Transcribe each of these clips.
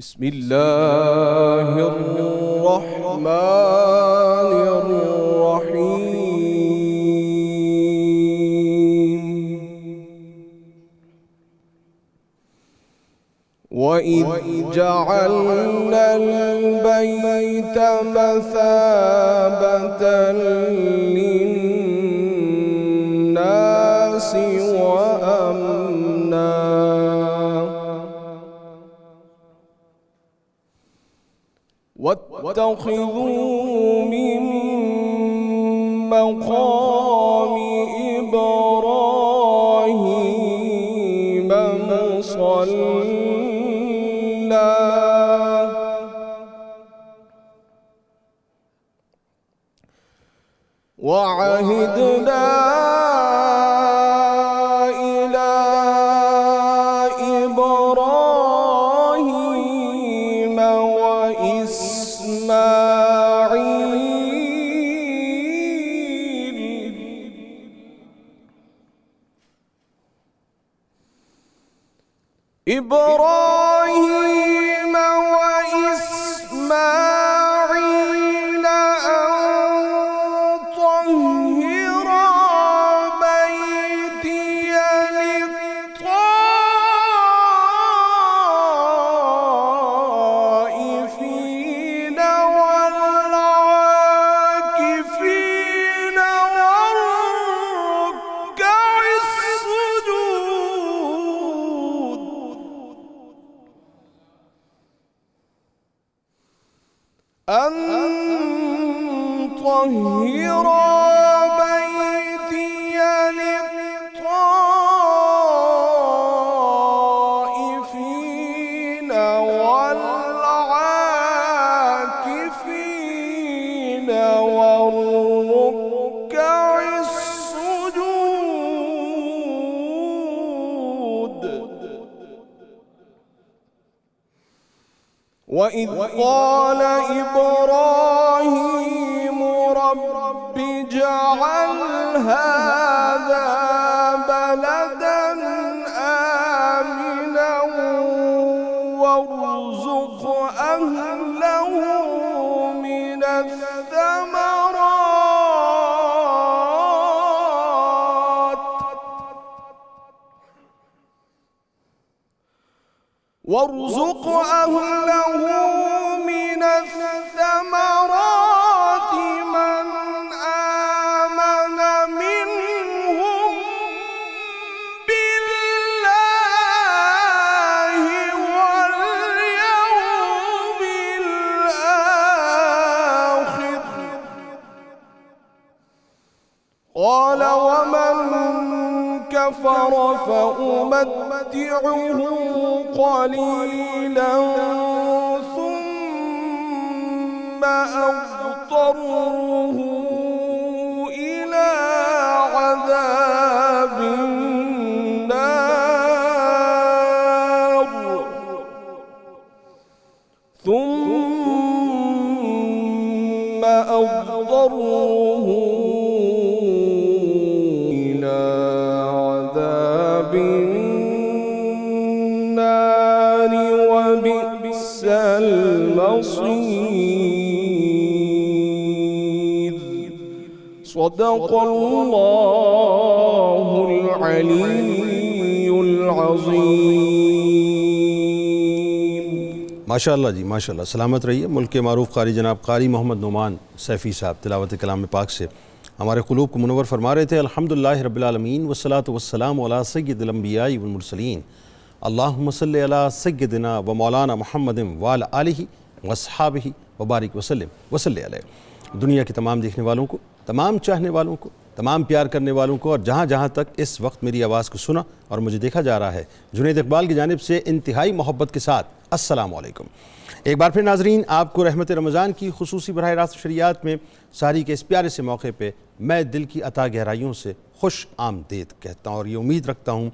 بسم الله الرحمن الرحيم. وإذ جعلنا البيت مثابة للناس وأمنا واتخذوا من مقام إبراهيم مصلى وعهدنا إلى إبراهيم إبراهيم وإسماعيل أن طهر بيتي للطائفين والعاكفين والركع السجود أن طهر بيتي للطائفين والعاكفين والركع السجود. وإذ قال إبراهيم رب اجعل هذا بلدا آمنا وارزق أهله من الثمرات من آمن منهم بالله واليوم الآخر. قال ومن كفر فأمتعه قليلا ثم أضطره إلى عذاب النار وبئس المصير. صدق الله العلي العظيم. ماشاءاللہ جی ماشاءاللہ. سلامت رہیے. ملک کے معروف قاری جناب قاری محمد نعمان سیفی صاحب تلاوت کلام پاک سے ہمارے قلوب کو منور فرما رہے تھے. الحمدللہ رب العالمین والصلاة والسلام علی سید الانبیاء والمرسلین. اللہم صلی علی سیدنا و مولانا محمد وعلی آلہ واصحابہ وبارک وسلم وصلی علیہ. دنیا کے تمام دیکھنے والوں کو، تمام چاہنے والوں کو، تمام پیار کرنے والوں کو، اور جہاں جہاں تک اس وقت میری آواز کو سنا اور مجھے دیکھا جا رہا ہے، جنید اقبال کی جانب سے انتہائی محبت کے ساتھ السلام علیکم. ایک بار پھر ناظرین، آپ کو رحمت رمضان کی خصوصی براہ راست شریعت میں ساری کے اس پیارے سے موقع پہ میں دل کی عطا گہرائیوں سے خوش آمدید کہتا ہوں، اور یہ امید رکھتا ہوں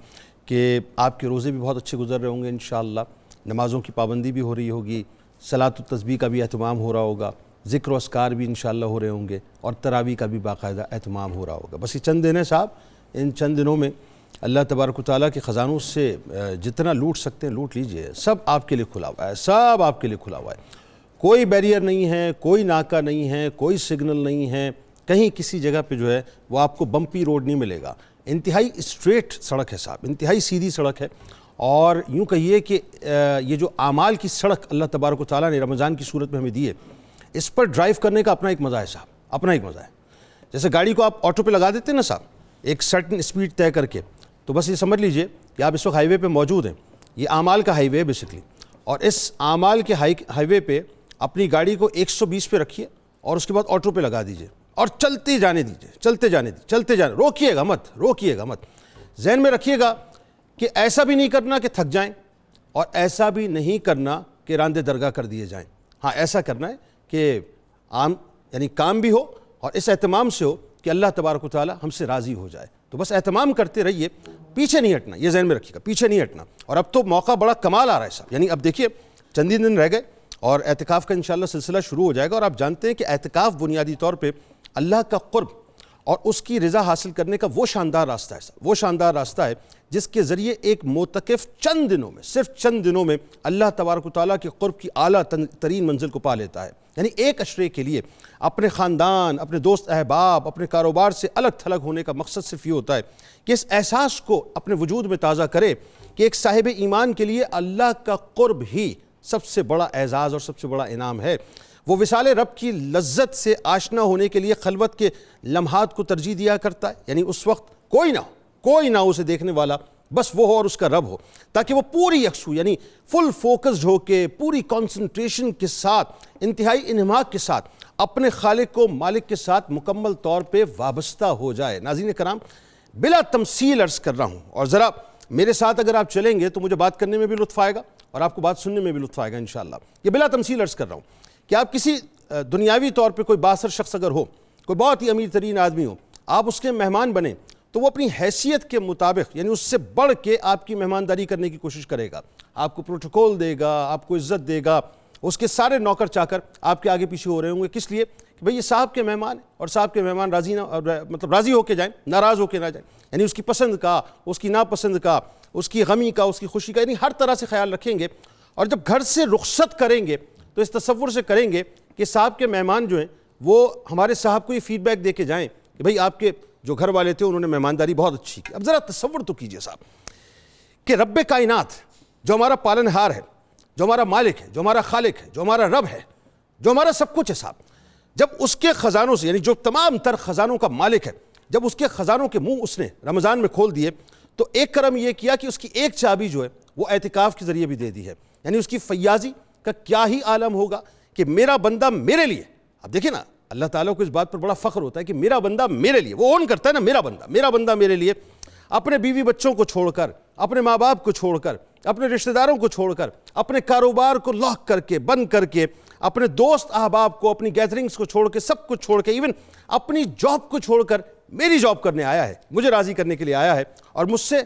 کہ آپ کے روزے بھی بہت اچھے گزر رہے ہوں گے انشاءاللہ، نمازوں کی پابندی بھی ہو رہی ہوگی، صلاۃ التسبیح کا بھی اہتمام ہو رہا ہوگا، ذکر و اذکار بھی انشاءاللہ ہو رہے ہوں گے، اور تراویح کا بھی باقاعدہ اہتمام ہو رہا ہوگا. بس یہ چند دن ہیں صاحب، ان چند دنوں میں اللہ تبارک و تعالیٰ کے خزانوں سے جتنا لوٹ سکتے ہیں لوٹ لیجئے، سب آپ کے لیے کھلا ہوا ہے، سب آپ کے لیے کھلا ہوا ہے، کوئی بیریئر نہیں ہے، کوئی ناکہ نہیں ہے، کوئی سگنل نہیں ہے، کہیں کسی جگہ پہ جو ہے وہ آپ کو بمپی روڈ نہیں ملے گا، انتہائی اسٹریٹ سڑک ہے صاحب، انتہائی سیدھی سڑک ہے، اور یوں کہیے کہ یہ جو اعمال کی سڑک اللہ تبارک و تعالیٰ نے رمضان کی صورت میں ہمیں دی ہے، اس پر ڈرائیو کرنے کا اپنا ایک مزہ ہے صاحب، اپنا ایک مزہ ہے۔ جیسے گاڑی کو آپ آٹو پہ لگا دیتے ہیں نا صاحب ایک سرٹن اسپیڈ طے کر کے، تو بس یہ سمجھ لیجئے کہ آپ اس وقت ہائی وے پہ موجود ہیں، یہ اعمال کا ہائی وے ہے بیسکلی، اور اس اعمال کے ہائی وے پہ اپنی گاڑی کو 120 پہ رکھیے اور اس کے بعد آٹو پہ لگا دیجئے اور چلتے جانے دیجئے، چلتے جانے، روکیے گا مت، ذہن میں رکھیے گا کہ ایسا بھی نہیں کرنا کہ تھک جائیں اور ایسا بھی نہیں کرنا کہ راندے درگاہ کر دیے جائیں، ہاں ایسا کرنا ہے کہ یعنی کام بھی ہو اور اس اہتمام سے ہو کہ اللہ تبارک و تعالی ہم سے راضی ہو جائے، تو بس اہتمام کرتے رہیے، پیچھے نہیں ہٹنا، یہ ذہن میں رکھیے گا، پیچھے نہیں ہٹنا۔ اور اب تو موقع بڑا کمال آ رہا ہے صاحب، یعنی اب دیکھیے چند ہی دن رہ گئے اور اعتکاف کا انشاءاللہ سلسلہ شروع ہو جائے گا، اور آپ جانتے ہیں کہ اعتکاف بنیادی طور پہ اللہ کا قرب اور اس کی رضا حاصل کرنے کا وہ شاندار راستہ ہے صاحب، وہ شاندار راستہ ہے جس کے ذریعے ایک معتکف چند دنوں میں، صرف چند دنوں میں اللہ تبارک و تعالیٰ کے قرب کی اعلیٰ ترین منزل کو پا لیتا ہے۔ یعنی ایک عشرے کے لیے اپنے خاندان، اپنے دوست احباب، اپنے کاروبار سے الگ تھلگ ہونے کا مقصد صرف یہ ہوتا ہے کہ اس احساس کو اپنے وجود میں تازہ کرے کہ ایک صاحب ایمان کے لیے اللہ کا قرب ہی سب سے بڑا اعزاز اور سب سے بڑا انعام ہے۔ وہ وصال رب کی لذت سے آشنا ہونے کے لیے خلوت کے لمحات کو ترجیح دیا کرتا ہے، یعنی اس وقت کوئی نہ اسے دیکھنے والا، بس وہ ہو اور اس کا رب ہو، تاکہ وہ پوری یکسو یعنی فل فوکسڈ ہو کے، پوری کنسنٹریشن کے ساتھ، انتہائی انہماک کے ساتھ اپنے خالق کو مالک کے ساتھ مکمل طور پہ وابستہ ہو جائے۔ ناظرین کرام، بلا تمثیل عرض کر رہا ہوں، اور ذرا میرے ساتھ اگر آپ چلیں گے تو مجھے بات کرنے میں بھی لطف آئے گا اور آپ کو بات سننے میں بھی لطف آئے گا انشاءاللہ۔ یہ بلا تمثیل عرض کر رہا ہوں کہ آپ کسی دنیاوی طور پہ کوئی بااثر شخص اگر ہو، کوئی بہت ہی امیر ترین آدمی ہو، آپ اس کے مہمان بنیں تو وہ اپنی حیثیت کے مطابق، یعنی اس سے بڑھ کے آپ کی مہمانداری کرنے کی کوشش کرے گا، آپ کو پروٹوکول دے گا، آپ کو عزت دے گا، اس کے سارے نوکر چاکر آپ کے آگے پیچھے ہو رہے ہوں گے، کس لیے کہ بھئی یہ صاحب کے مہمان ہیں، اور صاحب کے مہمان راضی ہو کے جائیں، ناراض ہو کے نہ جائیں، یعنی اس کی پسند کا، اس کی ناپسند کا، اس کی غمی کا، اس کی خوشی کا، یعنی ہر طرح سے خیال رکھیں گے، اور جب گھر سے رخصت کریں گے تو اس تصور سے کریں گے کہ صاحب کے مہمان جو ہیں وہ ہمارے صاحب کو یہ فیڈ بیک دے کے جائیں کہ بھئی آپ کے جو گھر والے تھے انہوں نے مہمانداری بہت اچھی کی۔ اب ذرا تصور تو کیجئے صاحب کہ رب کائنات جو ہمارا پالنہار ہے، جو ہمارا مالک ہے، جو ہمارا خالق ہے، جو ہمارا رب ہے، جو ہمارا سب کچھ ہے صاحب، جب اس کے خزانوں سے، یعنی جو تمام تر خزانوں کا مالک ہے، جب اس کے خزانوں کے منہ اس نے رمضان میں کھول دیے تو ایک کرم یہ کیا کہ اس کی ایک چابی جو ہے وہ اعتکاف کے ذریعے بھی دے دی ہے، یعنی اس کی فیاضی کا کیا ہی عالم ہوگا کہ میرا بندہ میرے لیے، اب دیکھیں نا اللہ تعالیٰ کو اس بات پر بڑا فخر ہوتا ہے کہ میرا بندہ میرے لیے، وہ اون کرتا ہے نا، میرا بندہ میرے لیے اپنے بیوی بچوں کو چھوڑ کر، اپنے ماں باپ کو چھوڑ کر، اپنے رشتہ داروں کو چھوڑ کر، اپنے کاروبار کو لاک کر کے، بند کر کے، اپنے دوست احباب کو، اپنی گیدرنگز کو چھوڑ کے، سب کچھ چھوڑ کے، ایون اپنی جاب کو چھوڑ کر میری جاب کرنے آیا ہے، مجھے راضی کرنے کے لیے آیا ہے، اور مجھ سے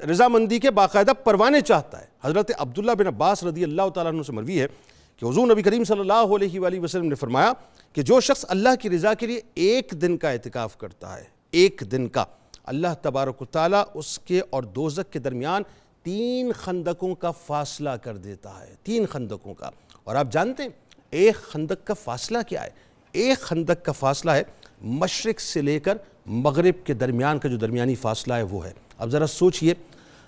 رضامندی کے باقاعدہ پروانے چاہتا ہے۔ حضرت عبداللہ بن عباس رضی اللہ تعالیٰ عنہ سے مروی ہے کہ حضور نبی کریم صلی اللہ علیہ وآلہ وسلم نے فرمایا کہ جو شخص اللہ کی رضا کے لیے ایک دن کا اعتکاف کرتا ہے، ایک دن کا، اللہ تبارک و تعالیٰ اس کے اور دوزخ کے درمیان 3 خندقوں کا فاصلہ کر دیتا ہے، 3 خندقوں کا۔ اور آپ جانتے ہیں ایک خندق کا فاصلہ کیا ہے؟ ایک خندق کا فاصلہ ہے مشرق سے لے کر مغرب کے درمیان کا جو درمیانی فاصلہ ہے وہ ہے۔ اب ذرا سوچئے،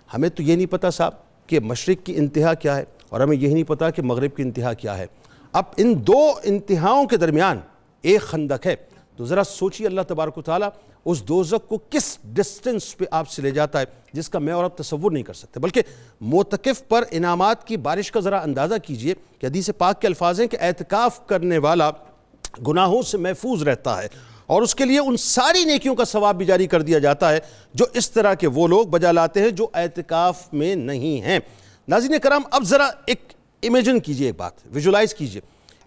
ہمیں تو یہ نہیں پتہ صاحب کہ مشرق کی انتہا کیا ہے، اور ہمیں یہی نہیں پتہ کہ مغرب کی انتہا کیا ہے، اب ان 2 انتہاؤں کے درمیان ایک خندق ہے، تو ذرا سوچئے اللہ تبارک و تعالیٰ اس دوزخ کو کس ڈسٹنس پہ آپ سے لے جاتا ہے جس کا میں اور آپ تصور نہیں کر سکتے۔ بلکہ معتکف پر انعامات کی بارش کا ذرا اندازہ کیجئے کہ حدیث پاک کے الفاظ ہیں کہ اعتکاف کرنے والا گناہوں سے محفوظ رہتا ہے، اور اس کے لیے ان ساری نیکیوں کا ثواب بھی جاری کر دیا جاتا ہے جو اس طرح کے وہ لوگ بجا لاتے ہیں جو اعتکاف میں نہیں ہیں۔ ناظرین کرام، اب ذرا ایک امیجن کیجئے، ایک بات ویژولائز کیجئے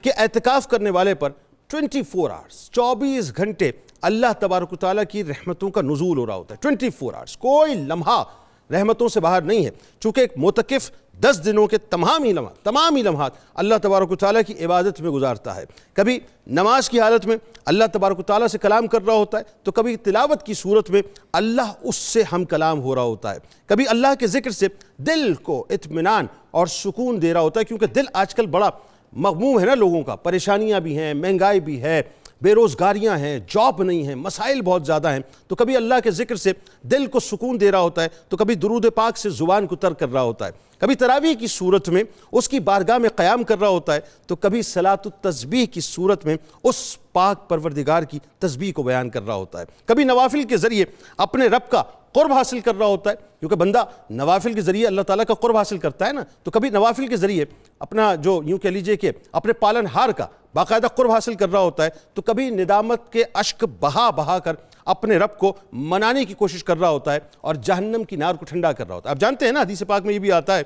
کہ اعتکاف کرنے والے پر 24 آورز، 24 گھنٹے اللہ تبارک و تعالیٰ کی رحمتوں کا نزول ہو رہا ہوتا ہے، 24 آورز، کوئی لمحہ رحمتوں سے باہر نہیں ہے، چونکہ ایک معتکف 10 دنوں کے تمام ہی لمحات اللہ تبارک و تعالیٰ کی عبادت میں گزارتا ہے. کبھی نماز کی حالت میں اللہ تبارک و تعالیٰ سے کلام کر رہا ہوتا ہے، تو کبھی تلاوت کی صورت میں اللہ اس سے ہم کلام ہو رہا ہوتا ہے، کبھی اللہ کے ذکر سے دل کو اطمینان اور سکون دے رہا ہوتا ہے، کیونکہ دل آج کل بڑا مغموم ہے نا لوگوں کا، پریشانیاں بھی ہیں، مہنگائی بھی ہے، بے روزگاریاں ہیں، جاب نہیں ہے، مسائل بہت زیادہ ہیں. تو کبھی اللہ کے ذکر سے دل کو سکون دے رہا ہوتا ہے، تو کبھی درود پاک سے زبان کو تر کر رہا ہوتا ہے، کبھی تراویح کی صورت میں اس کی بارگاہ میں قیام کر رہا ہوتا ہے، تو کبھی صلاۃ التسبیح کی صورت میں اس پاک پروردگار کی تسبیح کو بیان کر رہا ہوتا ہے، کبھی نوافل کے ذریعے اپنے رب کا قرب حاصل کر رہا ہوتا ہے، کیونکہ بندہ نوافل کے ذریعے اللہ تعالیٰ کا قرب حاصل کرتا ہے نا. تو کبھی نوافل کے ذریعے اپنا جو یوں کہہ لیجئے کہ اپنے پالن ہار کا باقاعدہ قرب حاصل کر رہا ہوتا ہے، تو کبھی ندامت کے اشک بہا کر اپنے رب کو منانے کی کوشش کر رہا ہوتا ہے اور جہنم کی نار کو ٹھنڈا کر رہا ہوتا ہے. آپ جانتے ہیں نا حدیث پاک میں یہ بھی آتا ہے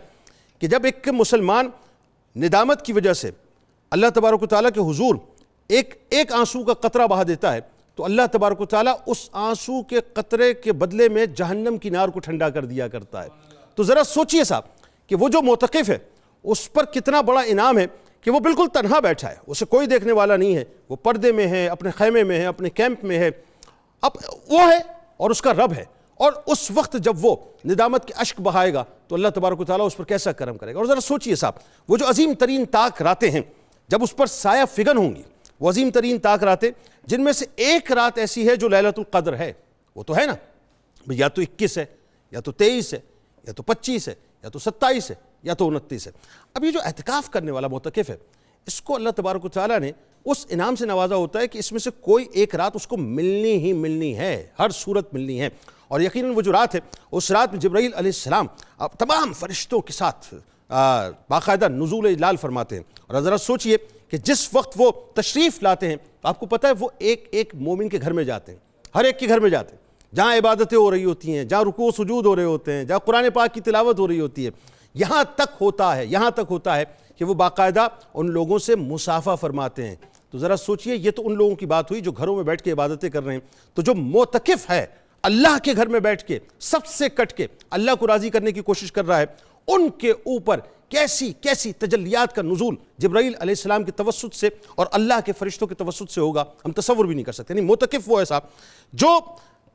کہ جب ایک مسلمان ندامت کی وجہ سے اللہ تبارک و تعالیٰ کے حضور ایک آنسو کا قطرہ بہا دیتا ہے، تو اللہ تبارک و تعالیٰ اس آنسو کے قطرے کے بدلے میں جہنم کی نار کو ٹھنڈا کر دیا کرتا ہے. تو ذرا سوچئے صاحب کہ وہ جو معتکف ہے اس پر کتنا بڑا انعام ہے کہ وہ بالکل تنہا بیٹھا ہے، اسے کوئی دیکھنے والا نہیں ہے، وہ پردے میں ہے، اپنے خیمے میں ہے، اپنے کیمپ میں ہے، اب وہ ہے اور اس کا رب ہے. اور اس وقت جب وہ ندامت کے اشک بہائے گا تو اللہ تبارک و تعالیٰ اس پر کیسا کرم کرے گا. اور ذرا سوچئے صاحب وہ جو عظیم ترین طاق راتیں ہیں جب اس پر سایہ فگن ہوں گی، وہ عظیم ترین طاق راتیں جن میں سے ایک رات ایسی ہے جو لیلۃ القدر ہے، وہ تو ہے نا، یا تو 21 ہے، یا تو 23 ہے، یا تو 25 ہے، یا تو 27 ہے، یا تو 29 ہے. اب یہ جو اعتکاف کرنے والا معتکف ہے اس کو اللہ تبارک و تعالیٰ نے اس انعام سے نوازا ہوتا ہے کہ اس میں سے کوئی ایک رات اس کو ملنی ہی ملنی ہے، ہر صورت ملنی ہے. اور یقیناً وہ جو رات ہے اس رات میں جبرائیل علیہ السلام تمام فرشتوں کے ساتھ باقاعدہ نزول اجلال فرماتے ہیں. اور ذرا سوچئے کہ جس وقت وہ تشریف لاتے ہیں تو آپ کو پتہ ہے وہ ایک مومن کے گھر میں جاتے ہیں، ہر ایک کے گھر میں جاتے ہیں، جہاں عبادتیں ہو رہی ہوتی ہیں، جہاں رکوع و سجود ہو رہے ہوتے ہیں، جہاں قرآن پاک کی تلاوت ہو رہی ہوتی ہے. یہاں تک ہوتا ہے کہ وہ باقاعدہ ان لوگوں سے مصافحہ فرماتے ہیں. تو ذرا سوچئے یہ تو ان لوگوں کی بات ہوئی جو گھروں میں بیٹھ کے عبادتیں کر رہے ہیں. تو جو معتکف ہے اللہ کے گھر میں بیٹھ کے سب سے کٹ کے اللہ کو راضی کرنے کی کوشش کر رہا ہے، ان کے اوپر کیسی تجلیات کا نزول جبرائیل علیہ السلام کے توسط سے اور اللہ کے فرشتوں کے توسط سے ہوگا ہم تصور بھی نہیں کر سکتے. یعنی معتکف وہ ہے صاحب جو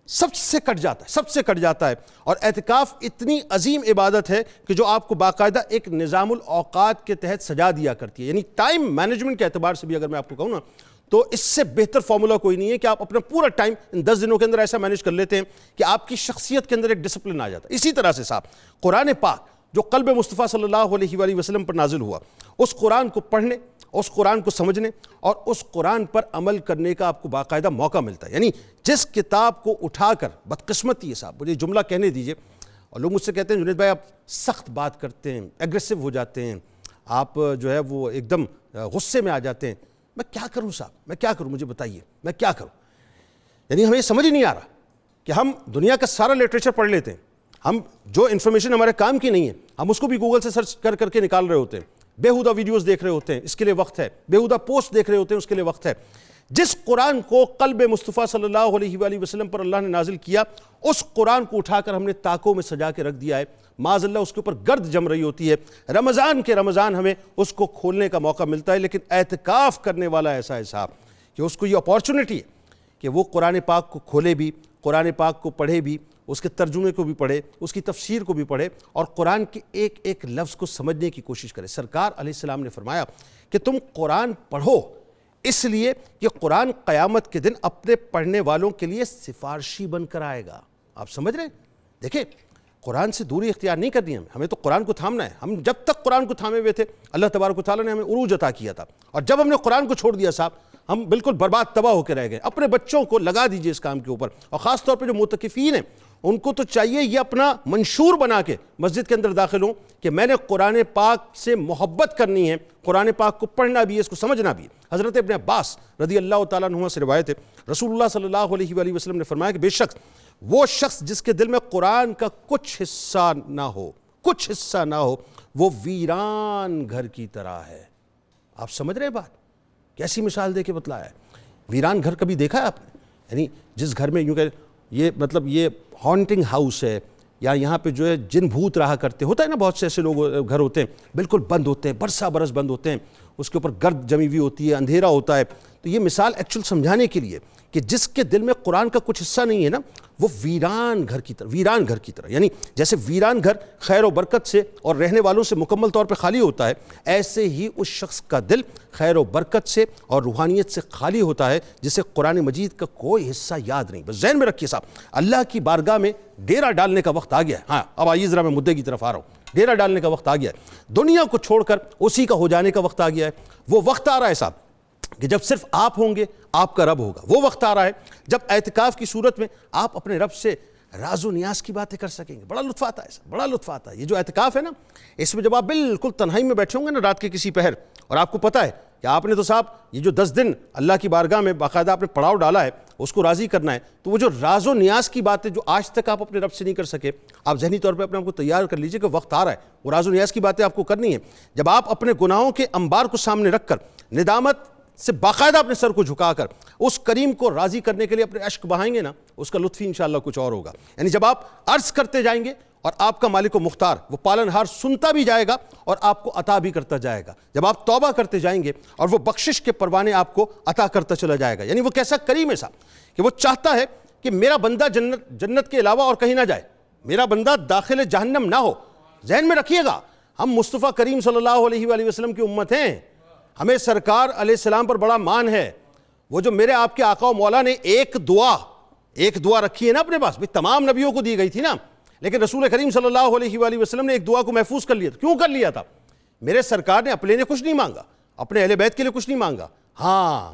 سب سے کٹ جاتا ہے. اور اعتکاف اتنی عظیم عبادت ہے کہ جو آپ کو باقاعدہ ایک نظام الاوقات کے تحت سجا دیا کرتی ہے. یعنی ٹائم مینجمنٹ کے اعتبار سے بھی اگر میں آپ کو کہوں نا تو اس سے بہتر فارمولا کوئی نہیں ہے کہ آپ اپنا پورا ٹائم ان 10 دنوں کے اندر ایسا مینیج کر لیتے ہیں کہ آپ کی شخصیت کے اندر ایک ڈسپلن آ جاتا ہے. اسی طرح سے صاحب قرآن پاک جو قلب مصطفیٰ صلی اللہ علیہ وآلہ وسلم پر نازل ہوا، اس قرآن کو پڑھنے، اس قرآن کو سمجھنے اور اس قرآن پر عمل کرنے کا آپ کو باقاعدہ موقع ملتا ہے. یعنی جس کتاب کو اٹھا کر بدقسمتی ہے صاحب، مجھے جملہ کہنے دیجئے، اور لوگ مجھ سے کہتے ہیں جنید بھائی آپ سخت بات کرتے ہیں، ایگریسو ہو جاتے ہیں، آپ جو ہے وہ ایک دم غصے میں آ جاتے ہیں. میں کیا کروں صاحب، میں کیا کروں، مجھے بتائیے میں کیا کروں. یعنی ہمیں سمجھ ہی نہیں آ رہا کہ ہم دنیا کا سارا لٹریچر پڑھ لیتے ہیں، ہم جو انفارمیشن ہمارے کام کی نہیں ہے ہم اس کو بھی گوگل سے سرچ کر کے نکال رہے ہوتے ہیں، بیہودہ ویڈیوز دیکھ رہے ہوتے ہیں، اس کے لیے وقت ہے، بیہودہ پوسٹ دیکھ رہے ہوتے ہیں، اس کے لیے وقت ہے. جس قرآن کو قلب مصطفیٰ صلی اللہ علیہ وآلہ وسلم پر اللہ نے نازل کیا، اس قرآن کو اٹھا کر ہم نے طاقوں میں سجا کے رکھ دیا ہے. معاذ اللہ اس کے اوپر گرد جم رہی ہوتی ہے. رمضان ہمیں اس کو کھولنے کا موقع ملتا ہے، لیکن اعتکاف کرنے والا ایسا ہے صاحب کہ اس کو یہ اپارچونٹی ہے کہ وہ قرآن پاک کو کھولے بھی، قرآن پاک کو پڑھے بھی، اس کے ترجمے کو بھی پڑھے، اس کی تفسیر کو بھی پڑھے اور قرآن کے ایک ایک لفظ کو سمجھنے کی کوشش کرے. سرکار علیہ السلام نے فرمایا کہ تم قرآن پڑھو اس لیے کہ قرآن قیامت کے دن اپنے پڑھنے والوں کے لیے سفارشی بن کر آئے گا. آپ سمجھ رہے ہیں؟ دیکھیں قرآن سے دوری اختیار نہیں کرنی ہے، ہمیں تو قرآن کو تھامنا ہے. ہم جب تک قرآن کو تھامے ہوئے تھے اللہ تبارک و تعالیٰ نے ہمیں عروج عطا کیا تھا، اور جب ہم نے قرآن کو چھوڑ دیا صاحب ہم بالکل برباد تباہ ہو کے رہ گئے. اپنے بچوں کو لگا دیجئے اس کام کے اوپر، اور خاص طور پہ جو معتکفین ہیں ان کو تو چاہیے یہ اپنا منشور بنا کے مسجد کے اندر داخل ہوں کہ میں نے قرآن پاک سے محبت کرنی ہے، قرآن پاک کو پڑھنا بھی ہے، اس کو سمجھنا بھی ہے. حضرت ابن عباس رضی اللہ تعالیٰ عنہ سے روایت ہے، رسول اللہ صلی اللہ علیہ وآلہ وسلم نے فرمایا کہ بے شک وہ شخص جس کے دل میں قرآن کا کچھ حصہ نہ ہو وہ ویران گھر کی طرح ہے. آپ سمجھ رہے ہیں بات؟ کیسی مثال دے کے بتلایا ہے. ویران گھر کبھی دیکھا ہے آپ نے؟ یعنی جس گھر میں یوں کہ یہ مطلب یہ ہانٹنگ ہاؤس ہے، یا یہاں پہ جو ہے جن بھوت رہا کرتے، ہوتا ہے نا بہت سے ایسے لوگ گھر ہوتے ہیں بالکل بند ہوتے ہیں، برسا برس بند ہوتے ہیں، اس کے اوپر گرد جمی ہوئی ہوتی ہے، اندھیرا ہوتا ہے. تو یہ مثال ایکچوئل سمجھانے کے لیے کہ جس کے دل میں قرآن کا کچھ حصہ نہیں ہے نا، وہ ویران گھر کی طرح یعنی جیسے ویران گھر خیر و برکت سے اور رہنے والوں سے مکمل طور پہ خالی ہوتا ہے، ایسے ہی اس شخص کا دل خیر و برکت سے اور روحانیت سے خالی ہوتا ہے جسے قرآن مجید کا کوئی حصہ یاد نہیں. بس ذہن میں رکھیے صاحب، اللہ کی بارگاہ میں ڈیرا ڈالنے کا وقت آ گیا ہے. ہاں اب آئیے ذرا میں مدعے کی طرف آ رہا ہوں. ڈیرا ڈالنے کا وقت آ گیا ہے، دنیا کو چھوڑ کر اسی کا ہو جانے کا وقت آ گیا ہے. وہ وقت آ رہا ہے صاحب کہ جب صرف آپ ہوں گے آپ کا رب ہوگا. وہ وقت آ رہا ہے جب اعتکاف کی صورت میں آپ اپنے رب سے راز و نیاز کی باتیں کر سکیں گے. بڑا لطف آتا ہے ایسا، بڑا لطف آتا ہے. یہ جو اعتکاف ہے نا، اس میں جب آپ بالکل تنہائی میں بیٹھے ہوں گے نا رات کے کسی پہر، اور آپ کو پتہ ہے کہ آپ نے تو صاحب یہ جو 10 دن اللہ کی بارگاہ میں باقاعدہ آپ نے پڑاؤ ڈالا ہے، اس کو راضی کرنا ہے، تو وہ جو راز و نیاز کی باتیں جو آج تک آپ اپنے رب سے نہیں کر سکے، آپ ذہنی طور پہ اپنے آپ کو تیار کر لیجئے کہ وقت آ رہا ہے وہ راز و نیاز کی باتیں آپ کو کرنی ہیں. جب آپ اپنے گناہوں کے انبار کو سامنے رکھ کر ندامت سے باقاعدہ اپنے سر کو جھکا کر اس کریم کو راضی کرنے کے لیے اپنے اشک بہائیں گے نا، اس کا لطف ہی انشاءاللہ کچھ اور ہوگا. یعنی جب آپ عرض کرتے جائیں گے اور آپ کا مالک و مختار وہ پالنہار سنتا بھی جائے گا اور آپ کو عطا بھی کرتا جائے گا. جب آپ توبہ کرتے جائیں گے اور وہ بخشش کے پروانے آپ کو عطا کرتا چلا جائے گا. یعنی وہ کیسا کریم ہے صاحب کہ وہ چاہتا ہے کہ میرا بندہ جنت کے علاوہ اور کہیں نہ جائے، میرا بندہ داخل جہنم نہ ہو. ذہن میں رکھیے گا، ہم مصطفیٰ کریم صلی اللہ علیہ وآلہ وسلم کی امت ہیں، ہمیں سرکار علیہ السلام پر بڑا مان ہے. وہ جو میرے آپ کے آقا و مولا نے ایک دعا رکھی ہے نا اپنے پاس، تمام نبیوں کو دی گئی تھی نا، لیکن رسول کریم صلی اللہ علیہ وآلہ وسلم نے ایک دعا کو محفوظ کر لیا تھا. کیوں کر لیا تھا؟ میرے سرکار نے اپنے لیے کچھ نہیں مانگا، اپنے اہل بیت کے لیے کچھ نہیں مانگا، ہاں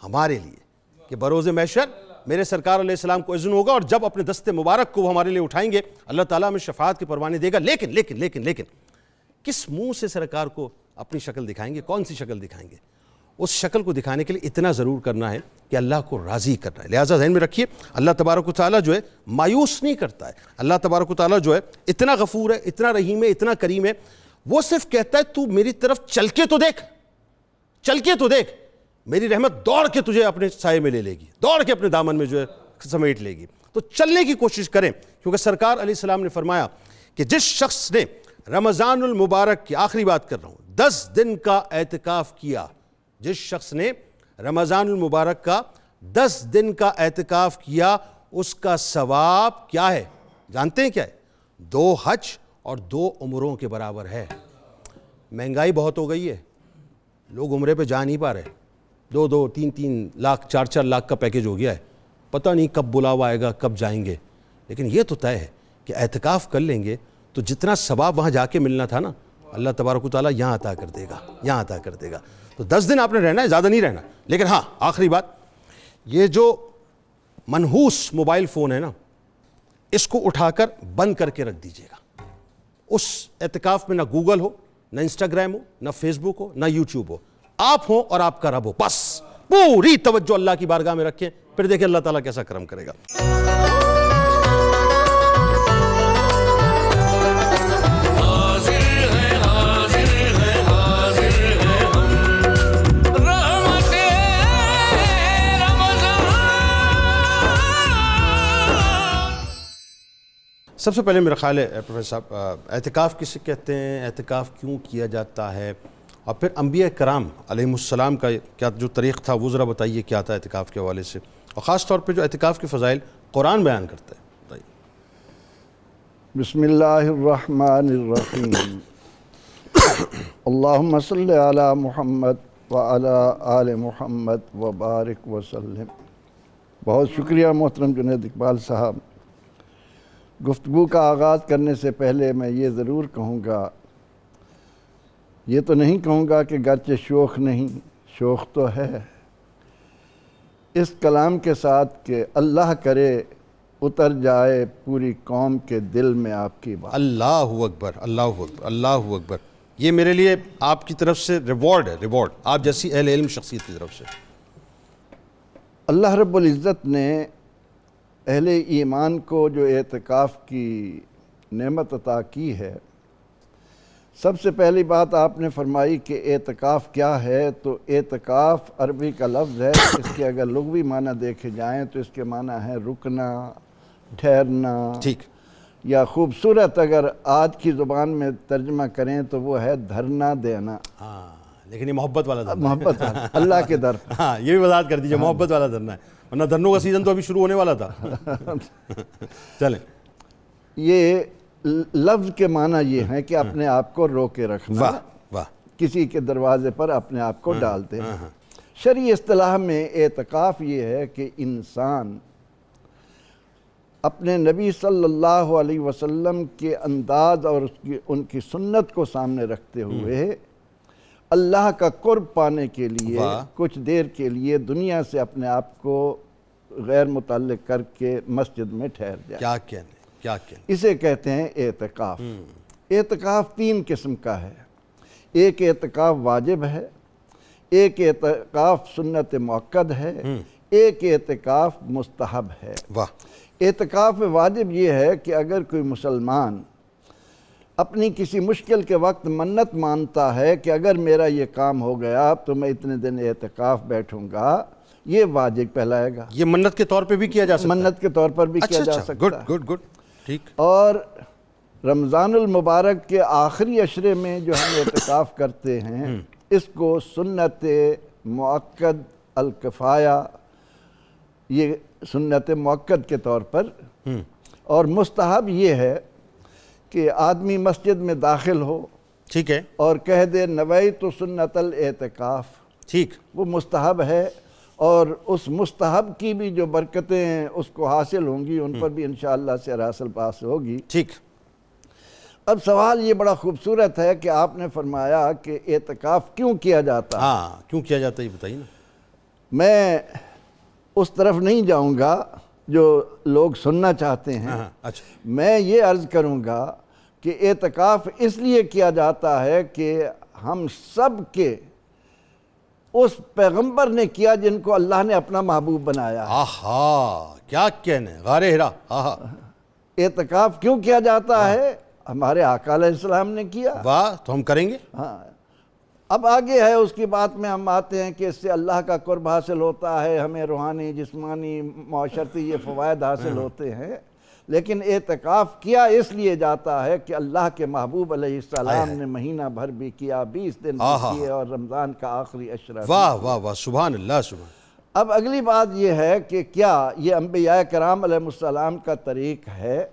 ہمارے لیے کہ بروز محشر میرے سرکار علیہ السلام کو اذن ہوگا اور جب اپنے دست مبارک کو وہ ہمارے لیے اٹھائیں گے اللہ تعالیٰ ہمیں شفاعت کے پروانے دے گا. لیکن کس منہ سے سرکار کو اپنی شکل دکھائیں گے؟ کون سی شکل دکھائیں گے؟ اس شکل کو دکھانے کے لیے اتنا ضرور کرنا ہے کہ اللہ کو راضی کرنا ہے. لہٰذا ذہن میں رکھیے، اللہ تبارک و تعالیٰ جو ہے مایوس نہیں کرتا ہے. اللہ تبارک و تعالیٰ جو ہے اتنا غفور ہے، اتنا رحیم ہے، اتنا کریم ہے. وہ صرف کہتا ہے تو میری طرف چل کے تو دیکھ، میری رحمت دوڑ کے تجھے اپنے سائے میں لے لے گی، دوڑ کے اپنے دامن میں جو ہے سمیٹ لے گی. تو چلنے کی کوشش کریں، کیونکہ سرکار علیہ السلام نے فرمایا کہ جس شخص نے رمضان المبارک کی، آخری بات کر رہا ہوں، 10 دن کا اعتکاف کیا، جس شخص نے رمضان المبارک کا 10 دن کا اعتکاف کیا، اس کا ثواب کیا ہے؟ جانتے ہیں کیا ہے؟ 2 حج اور 2 عمروں کے برابر ہے. مہنگائی بہت ہو گئی ہے، لوگ عمرے پہ جا نہیں پا رہے، 2 3 لاکھ 4 لاکھ کا پیکیج ہو گیا ہے. پتہ نہیں کب بلاوا آئے گا، کب جائیں گے. لیکن یہ تو طے ہے کہ اعتکاف کر لیں گے تو جتنا ثواب وہاں جا کے ملنا تھا نا، اللہ تبارک و تعالیٰ یہاں عطا کر دے گا. تو 10 دن آپ نے رہنا ہے، زیادہ نہیں رہنا. لیکن ہاں آخری بات، یہ جو منحوس موبائل فون ہے نا، اس کو اٹھا کر بند کر کے رکھ دیجیے گا. اس اعتکاف میں نہ گوگل ہو، نہ انسٹاگرام ہو، نہ فیس بک ہو، نہ یوٹیوب ہو. آپ ہوں اور آپ کا رب ہو. بس پوری توجہ اللہ کی بارگاہ میں رکھیں، پھر دیکھیں اللہ تعالیٰ کیسا کرم کرے گا. سب سے پہلے میرا خیال ہے پروفیسر صاحب، اعتکاف کسے کہتے ہیں، اعتکاف کیوں کیا جاتا ہے، اور پھر انبیاء کرام علیہ السلام کا کیا جو طریق تھا وہ ذرا بتائیے کیا تھا اعتکاف کے حوالے سے، اور خاص طور پہ جو اعتکاف کے فضائل قرآن بیان کرتا ہے. بتائیے. بسم اللہ الرحمن الرحیم. اللہم صلی علی محمد وعلی آل محمد وبارک وسلم. بہت شکریہ محترم جنید اقبال صاحب. گفتگو کا آغاز کرنے سے پہلے میں یہ ضرور کہوں گا، یہ تو نہیں کہوں گا کہ گرچہ شوق نہیں، شوق تو ہے اس کلام کے ساتھ کہ اللہ کرے اتر جائے پوری قوم کے دل میں آپ کی بات. اللہ اکبر، اللہ اکبر، اللہ اکبر. یہ میرے لیے آپ کی طرف سے ریوارڈ ہے، ریوارڈ آپ جیسی اہل علم شخصیت کی طرف سے. اللہ رب العزت نے اہل ایمان کو جو اعتکاف کی نعمت عطا کی ہے، سب سے پہلی بات آپ نے فرمائی کہ اعتکاف کیا ہے. تو اعتکاف عربی کا لفظ ہے، اس کے اگر لغوی معنی دیکھے جائیں تو اس کے معنی ہے رکنا، ٹھہرنا. ٹھیک. یا خوبصورت اگر آج کی زبان میں ترجمہ کریں تو وہ ہے دھرنا دینا. ہاں لیکن یہ محبت والا دھرنا محبت والا اللہ کے در. ہاں یہ بھی وضاحت کر دیجیے, محبت والا دھرنا ہے, ورنہ دھرنوں کا سیزن تو ابھی شروع ہونے والا تھا. چلیں. یہ لفظ کے معنی یہ ہے کہ اپنے آپ کو روکے رکھنا, واہ واہ, کسی کے دروازے پر اپنے آپ کو ڈالتے ہیں. شرعی اصطلاح میں اعتکاف یہ ہے کہ انسان اپنے نبی صلی اللہ علیہ وسلم کے انداز اور ان کی سنت کو سامنے رکھتے ہوئے اللہ کا قرب پانے کے لیے کچھ دیر کے لیے دنیا سے اپنے آپ کو غیر متعلق کر کے مسجد میں ٹھہر جائے. کیا کہنے, کیا کہنے. اسے کہتے ہیں اعتکاف. اعتکاف 3 قسم کا ہے. ایک اعتکاف واجب ہے, ایک اعتکاف سنت مؤکد ہے, ایک اعتکاف مستحب ہے. واہ. اعتکاف واجب یہ ہے کہ اگر کوئی مسلمان اپنی کسی مشکل کے وقت منت مانتا ہے کہ اگر میرا یہ کام ہو گیا تو میں اتنے دن اعتکاف بیٹھوں گا, یہ واجب کہلائے گا. یہ منت کے طور پہ بھی کیا جا سکتا ہے, منت کے طور پر بھی کیا جا سکتا ہے. گڈ گڈ گڈ, ٹھیک. اور رمضان المبارک کے آخری عشرے میں جو ہم اعتکاف کرتے ہیں اس کو سنت مؤکد الکفایہ, یہ سنت مؤکد کے طور پر. اور مستحب یہ ہے کہ آدمی مسجد میں داخل ہو, ٹھیک ہے, اور کہہ دے نویت سنت الاعتکاف, ٹھیک, وہ مستحب ہے. اور اس مستحب کی بھی جو برکتیں اس کو حاصل ہوں گی ان پر بھی انشاءاللہ سے حاصل پاس ہوگی. ٹھیک. اب سوال یہ بڑا خوبصورت ہے کہ آپ نے فرمایا کہ اعتکاف کیوں کیا جاتا ہے. ہاں کیوں کیا جاتا ہے یہ بتائیے نا. میں اس طرف نہیں جاؤں گا جو لوگ سننا چاہتے ہیں. اچھا, میں یہ عرض کروں گا کہ اعتکاف اس لیے کیا جاتا ہے کہ ہم سب کے اس پیغمبر نے کیا جن کو اللہ نے اپنا محبوب بنایا. آہا کیا کہنے, غار ہرا. آہا. اعتکاف کیوں کیا جاتا ہے؟ ہمارے آقا علیہ السلام نے کیا. واہ, تو ہم کریں گے. ہاں, اب آگے ہے اس کی بات میں ہم آتے ہیں کہ اس سے اللہ کا قرب حاصل ہوتا ہے, ہمیں روحانی جسمانی معاشرتی یہ فوائد حاصل ہوتے ہیں. لیکن اعتکاف کیا اس لیے جاتا ہے کہ اللہ کے محبوب علیہ السلام نے مہینہ بھر بھی کیا, 20 دن بھی کیے, اور رمضان کا آخری عشرہ. واہ واہ واہ, سبحان اللہ, سبحان. اب اگلی بات یہ ہے کہ کیا یہ انبیاء کرام علیہ السلام کا طریق ہے؟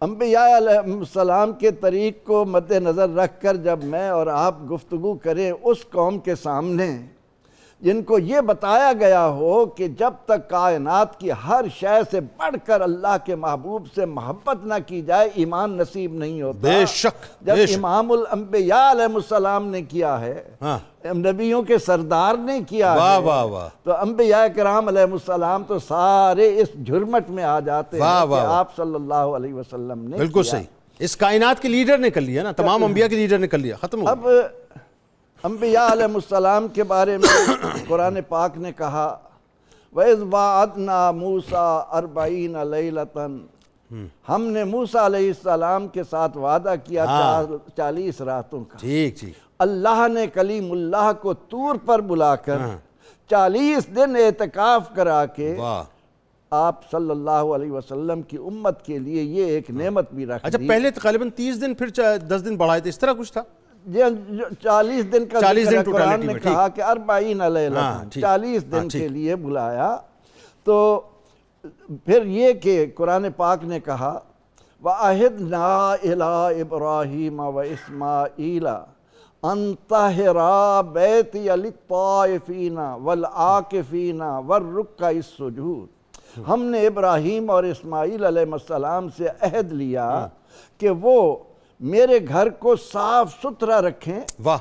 انبیاء علیہ السلام کے طریق کو مد نظر رکھ کر جب میں اور آپ گفتگو کریں اس قوم کے سامنے جن کو یہ بتایا گیا ہو کہ جب تک کائنات کی ہر شے سے بڑھ کر اللہ کے محبوب سے محبت نہ کی جائے ایمان نصیب نہیں ہوتا. بے شک. جب امام الانبیاء علیہ السلام نے کیا ہے, نبیوں کے سردار نے کیا ہے, تو انبیاء کرام علیہ السلام تو سارے اس جھرمٹ میں آ جاتے ہیں کہ آپ صلی اللہ علیہ وسلم نے. بالکل صحیح. اس کائنات کے لیڈر نے کر لیا نا, تمام انبیاء کے لیڈر نے کر لیا, ختم ہو. اب انبیاء علیہ السلام کے بارے میں قرآن پاک نے کہا وَإِذْ وَعَدْنَا مُوسَىٰ 40 لَيْلَةً, ہم نے موسیٰ علیہ السلام کے ساتھ وعدہ کیا 40 راتوں کا. ٹھیک ٹھیک. اللہ نے کلیم اللہ کو طور پر بلا کر 40 دن اعتکاف کرا کے آپ صلی اللہ علیہ وسلم کی امت کے لیے یہ ایک نعمت بھی رکھ دی. اچھا, پہلے تقریباً 30 دن پھر 10 دن بڑھائے تھے, اس طرح کچھ تھا. 40 دن کا ذکر قرآن نے کہا کہ 40 لیلہ, 40 دن کے لیے بلایا. تو پھر یہ کہ قرآن پاک نے کہا وَأَهِدْنَا إِلَىٰ إِبْرَاهِيمَ وَإِسْمَاعِيلَ أَن طَهِّرَا بَيْتِيَ لِلطَّائِفِينَ وَالْعَاكِفِينَ وَالرُّكَّعِ السُّجُودِ. ہم نے ابراہیم اور اسماعیل علیہ السلام سے عہد لیا کہ وہ میرے گھر کو صاف ستھرا رکھیں. واہ.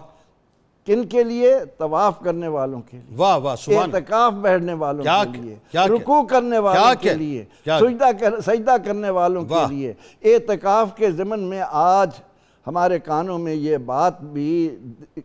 کن کے لیے؟ طواف کرنے والوں کے لیے, واہ واہ, سبحان. اعتکاف بیٹھنے والوں کے لیے, رکوع کرنے والوں کے لیے, سجدہ کرنے والوں کے لیے. اعتکاف کے ضمن میں آج ہمارے کانوں میں یہ بات بھی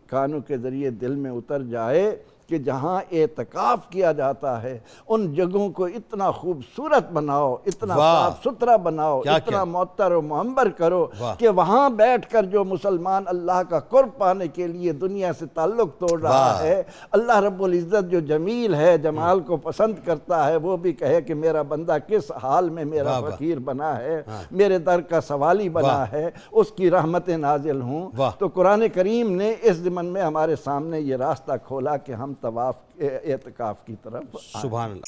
کانوں کے ذریعے دل میں اتر جائے کہ جہاں اعتکاف کیا جاتا ہے ان جگہوں کو اتنا خوبصورت بناؤ، اتنا صاف ستھرا بناؤ، اتنا معطر و معمر کرو کہ وہاں بیٹھ کر جو مسلمان اللہ کا قرب پانے کے لیے دنیا سے تعلق توڑ رہا ہے، اللہ رب العزت جو جمیل ہے، جمال کو پسند کرتا ہے، وہ بھی کہے کہ میرا بندہ کس حال میں میرا فقیر بنا ہے، میرے در کا سوالی بنا ہے، اس کی رحمتیں نازل ہوں۔ تو قرآن کریم نے اس ضمن میں ہمارے سامنے یہ راستہ کھولا کہ ہم طواف اعتکاف کی طرف آئیں۔ سبحان اللہ۔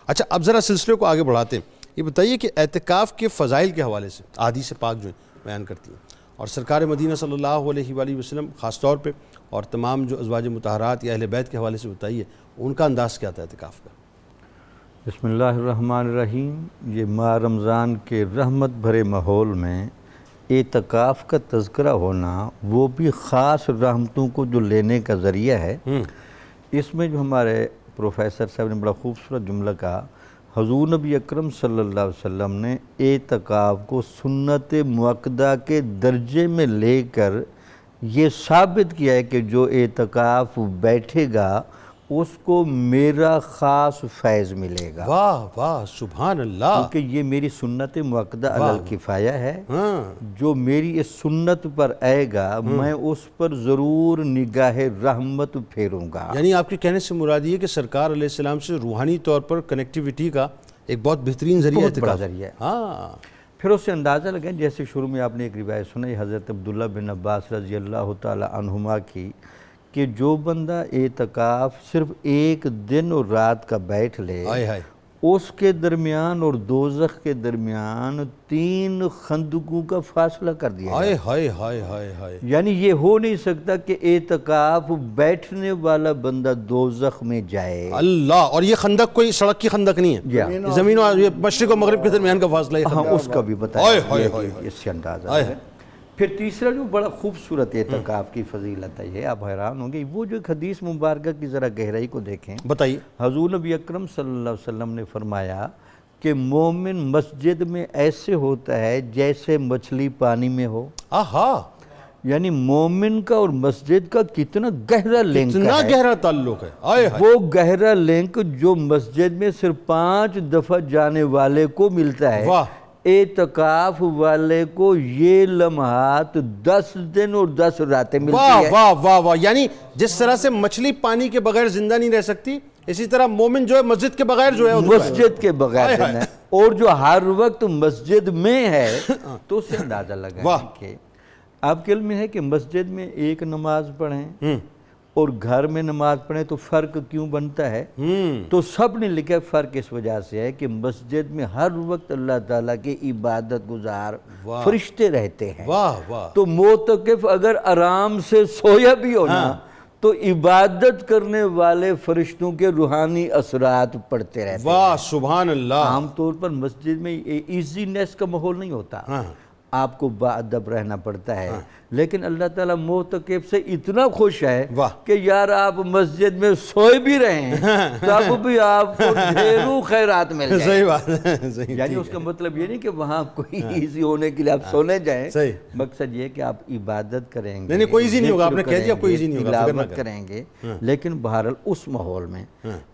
اچھا، اب ذرا سلسلے کو آگے بڑھاتے ہیں۔ یہ بتائیے کہ اعتکاف کے فضائل کے حوالے سے احادیث پاک جو بیان کرتی ہیں، اور سرکار مدینہ صلی اللہ علیہ وآلہ وسلم خاص طور پہ اور تمام جو ازواج مطہرات یا اہل بیت کے حوالے سے بتائیے ان کا انداز کیا تھا اعتکاف کا؟ بسم اللہ الرحمن الرحیم۔ یہ ماہ رمضان کے رحمت بھرے ماحول میں اعتکاف کا تذکرہ ہونا، وہ بھی خاص رحمتوں کو جو لینے کا ذریعہ ہے، اس میں جو ہمارے پروفیسر صاحب نے بڑا خوبصورت جملہ کہا، حضور نبی اکرم صلی اللہ علیہ وسلم نے اعتکاف کو سنت مؤکدہ کے درجے میں لے کر یہ ثابت کیا ہے کہ جو اعتکاف بیٹھے گا اس کو میرا خاص فیض ملے گا۔ واہ واہ، سبحان اللہ۔ کیونکہ یہ میری سنت مؤکدہ علی الکفایہ ہے، جو میری اس سنت پر آئے گا میں اس پر ضرور نگاہ رحمت پھیروں گا۔ یعنی آپ کے کہنے سے مراد یہ کہ سرکار علیہ السلام سے روحانی طور پر کنیکٹیویٹی کا ایک بہت بہترین ذریعہ بہت بڑا اعتکاف۔ ذریعہ ہے۔ ہاں، پھر اس سے اندازہ لگیں، جیسے شروع میں آپ نے ایک روایت سنائی حضرت عبداللہ بن عباس رضی اللہ تعالی عنہما کی، کہ جو بندہ اعتکاف صرف ایک دن اور رات کا بیٹھ لے، اس کے درمیان اور دوزخ کے درمیان 3 خندقوں کا فاصلہ کر دیا ہے۔ یعنی یہ ہو نہیں سکتا کہ اعتکاف بیٹھنے والا بندہ دوزخ میں جائے۔ اللہ، اور یہ خندق کوئی سڑک کی خندق نہیں ہے، زمین و مشرق و مغرب کے درمیان کا فاصلہ ہے۔ ہاں، اس کا بھی بتایا اس سے اندازہ ہے۔ پھر تیسرا جو بڑا خوبصورت اعتکاف کی فضیلت ہے، یہ آپ حیران ہوں گے، وہ جو ایک حدیث مبارکہ کی ذرا گہرائی کو دیکھیں۔ بتائیے۔ حضور نبی اکرم صلی اللہ علیہ وسلم نے فرمایا کہ مومن مسجد میں ایسے ہوتا ہے جیسے مچھلی پانی میں ہو۔ یعنی مومن کا اور مسجد کا کتنا گہرا لنک ہے، کتنا گہرا تعلق ہے۔ وہ گہرا لنک جو مسجد میں صرف 5 دفعہ جانے والے کو ملتا ہے، اعتکاف والے کو یہ لمحات 10 دن اور 10 راتیں ملتی ہیں۔ واہ واہ واہ، یعنی جس طرح سے مچھلی پانی کے بغیر زندہ نہیں رہ سکتی، اسی طرح مومن جو ہے مسجد کے بغیر جو ہے مسجد کے بغیر زندہ ہے، اور جو ہر وقت مسجد میں ہے تو اس سے اندازہ لگائیں کہ آپ کے علم میں ہے کہ مسجد میں ایک نماز پڑھیں اور گھر میں نماز پڑھیں تو فرق کیوں بنتا ہے؟ تو سب نے لکھا فرق اس وجہ سے ہے کہ مسجد میں ہر وقت اللہ تعالیٰ کے عبادت گزار فرشتے رہتے ہیں، تو معتکف اگر آرام سے سویا بھی ہونا تو عبادت کرنے والے فرشتوں کے روحانی اثرات پڑتے رہتے ہیں۔ واہ سبحان اللہ۔ عام طور پر مسجد میں ایزینس کا ماحول نہیں ہوتا، آپ کو باادب رہنا پڑتا ہے، لیکن اللہ تعالیٰ معتکف سے اتنا خوش ہے کہ یار آپ مسجد میں سوئے بھی رہیں تب بھی آپ کو ڈھیروں خیرات مل جائیں۔ صحیح بات ہے۔ یعنی اس کا مطلب یہ نہیں کہ وہاں کوئی ایزی ہونے کے لیے آپ سونے جائیں، مقصد یہ کہ آپ عبادت کریں گے، نہیں کوئی ایزی نہیں ہوگا، آپ نے کہہ دیا کوئی ایزی نہیں ہوگا، تلاوت کریں گے، لیکن بہرحال اس ماحول میں۔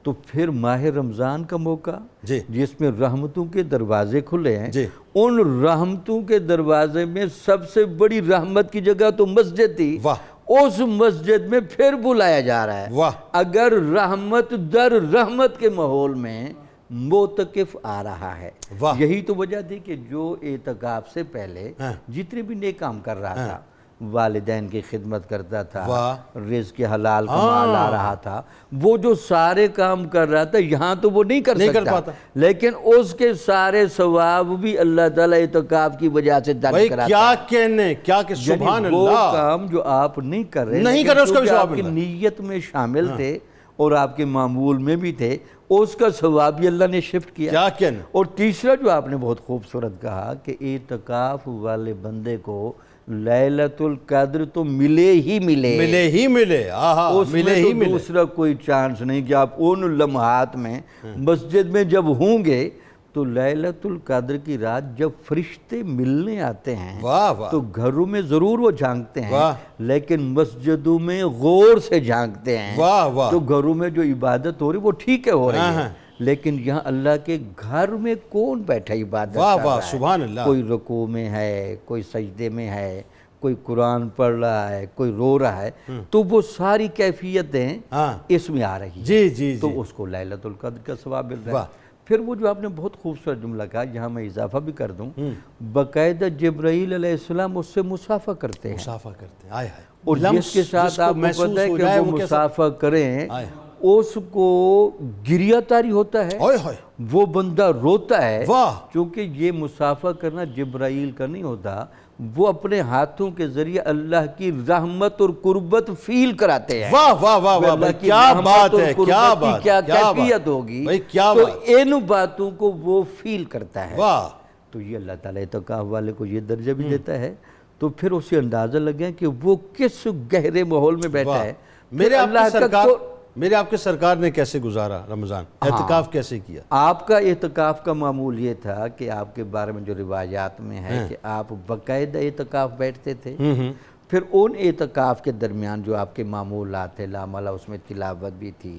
تو پھر ماہ رمضان کا موقع جس میں رحمتوں کے دروازے کھلے ہیں، ان رحمتوں کے دروازے میں سب سے بڑی رحمت کی جگہ تو مسجد تھی، اس مسجد میں پھر بلایا جا رہا ہے۔ اگر رحمت در رحمت کے ماحول میں معتکف آ رہا ہے، یہی تو وجہ تھی کہ جو اعتکاف سے پہلے جتنے بھی نیک کام کر رہا تھا، والدین کی خدمت کرتا تھا، رزق حلال کما لا رہا تھا، وہ جو سارے کام کر رہا تھا یہاں تو وہ نہیں کر سکتا، لیکن اس کے سارے ثواب بھی اللہ تعالیٰ اعتکاف کی وجہ سے درج کراتا ہے۔ کیا کہنے، کیا کہ سبحان اللہ، وہ کام جو آپ نہیں کر رہے، اس کا بھی ثواب آپ کی نیت میں شامل تھے اور آپ کے معمول میں بھی تھے، اس کا ثواب بھی اللہ نے شفٹ کیا۔ کیا کہنا۔ اور تیسرا جو آپ نے بہت خوبصورت کہا کہ اعتکاف والے بندے کو لیلۃ القدر تو ملے ہی ملے، ملے ہی ملے، اس ملے ہی میں ملے۔ دوسرا کوئی چانس نہیں کہ آپ ان لمحات میں مسجد میں جب ہوں گے تو لیلۃ القدر کی رات جب فرشتے ملنے آتے ہیں واہ واہ، تو گھروں میں ضرور وہ جھانکتے ہیں واہ، لیکن مسجدوں میں غور سے جھانکتے ہیں۔ واہ واہ، تو گھروں میں جو عبادت ہو رہی وہ ٹھیک ہے ہو رہی ہے، لیکن یہاں اللہ کے گھر میں کون بیٹھا عبادت واہ کر واہ، رہا ہے؟ سبحان اللہ۔ کوئی رکوع میں ہے، کوئی سجدے میں ہے، کوئی قرآن پڑھ رہا ہے، کوئی رو رہا ہے، تو وہ ساری کیفیتیں اس میں آ رہی ہیں۔ جی جی، تو اس کو لیلۃ القدر کا ثواب مل رہا ہے۔ پھر وہ جو آپ نے بہت خوبصورت جملہ کہا، یہاں میں اضافہ بھی کر دوں، باقاعدہ جبرائیل علیہ السلام اس سے مسافہ کرتے ہیں، مسافہ کرتے ہیں، آئے ہائے، اور جس کے ساتھ آپ کو پتہ ہے کہ وہ مسافہ کریں اس کو گریہ طاری ہوتا ہے، وہ بندہ روتا ہے، چونکہ یہ مسافہ کرنا جبرائیل کا نہیں ہوتا، وہ اپنے ہاتھوں کے ذریعے اللہ کی رحمت اور قربت فیل کراتے ہیں۔ واہ واہ واہ واہ، اللہ کی کیا رحمت بات اور ہے، قربت کیا کی بات، کیا کیفیت ہوگی، تو ان باتوں کو وہ فیل کرتا ہے۔ واہ، تو یہ اللہ تعالیٰ اعتکاف والے کو یہ درجہ بھی دیتا ہے، تو پھر اسے اندازہ لگے کہ وہ کس گہرے ماحول میں بیٹھا ہے۔ میرے آپ کے سرکار نے کیسے گزارا رمضان، اعتکاف کیسے کیا؟ آپ کا اعتکاف کا معمول یہ تھا کہ آپ کے بارے میں جو روایات میں ہے کہ آپ باقاعدہ اعتکاف بیٹھتے تھے، پھر ان اعتکاف کے درمیان جو آپ کے معمولات تھے لامالہ، اس میں تلاوت بھی تھی،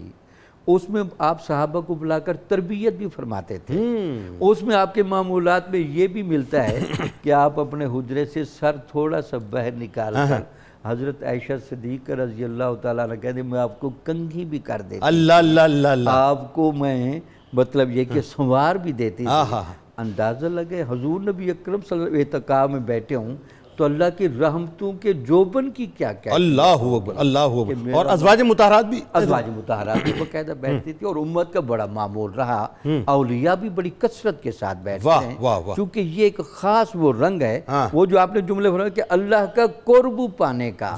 اس میں آپ صحابہ کو بلا کر تربیت بھی فرماتے تھے، اس میں آپ کے معمولات میں یہ بھی ملتا ہے کہ آپ اپنے حجرے سے سر تھوڑا سا باہر نکال کر حضرت عائشہ صدیقہ رضی اللہ تعالیٰ نے کہتے ہیں میں آپ کو کنگھی بھی کر دیتی، اللہ اللہ اللہ اللہ، آپ کو میں مطلب یہ کہ سنوار بھی دیتی تھی۔ اندازہ لگے حضور نبی اکرم صلی اللہ علیہ وسلم اعتکاف میں بیٹھے ہوں تو اللہ کی رحمتوں کے جوبن کی کیا کیا، اللہ اکبر، اللہ اکبر، اور ازواج مطہرات بھی باقاعدہ بیٹھتی تھی، اور امت کا بڑا معمول رہا، اولیاء بھی بڑی کثرت کے ساتھ بیٹھتے ہیں، کیونکہ یہ ایک خاص وہ رنگ ہے، وہ جو آپ نے جملے فرمایا کہ اللہ کا قرب پانے کا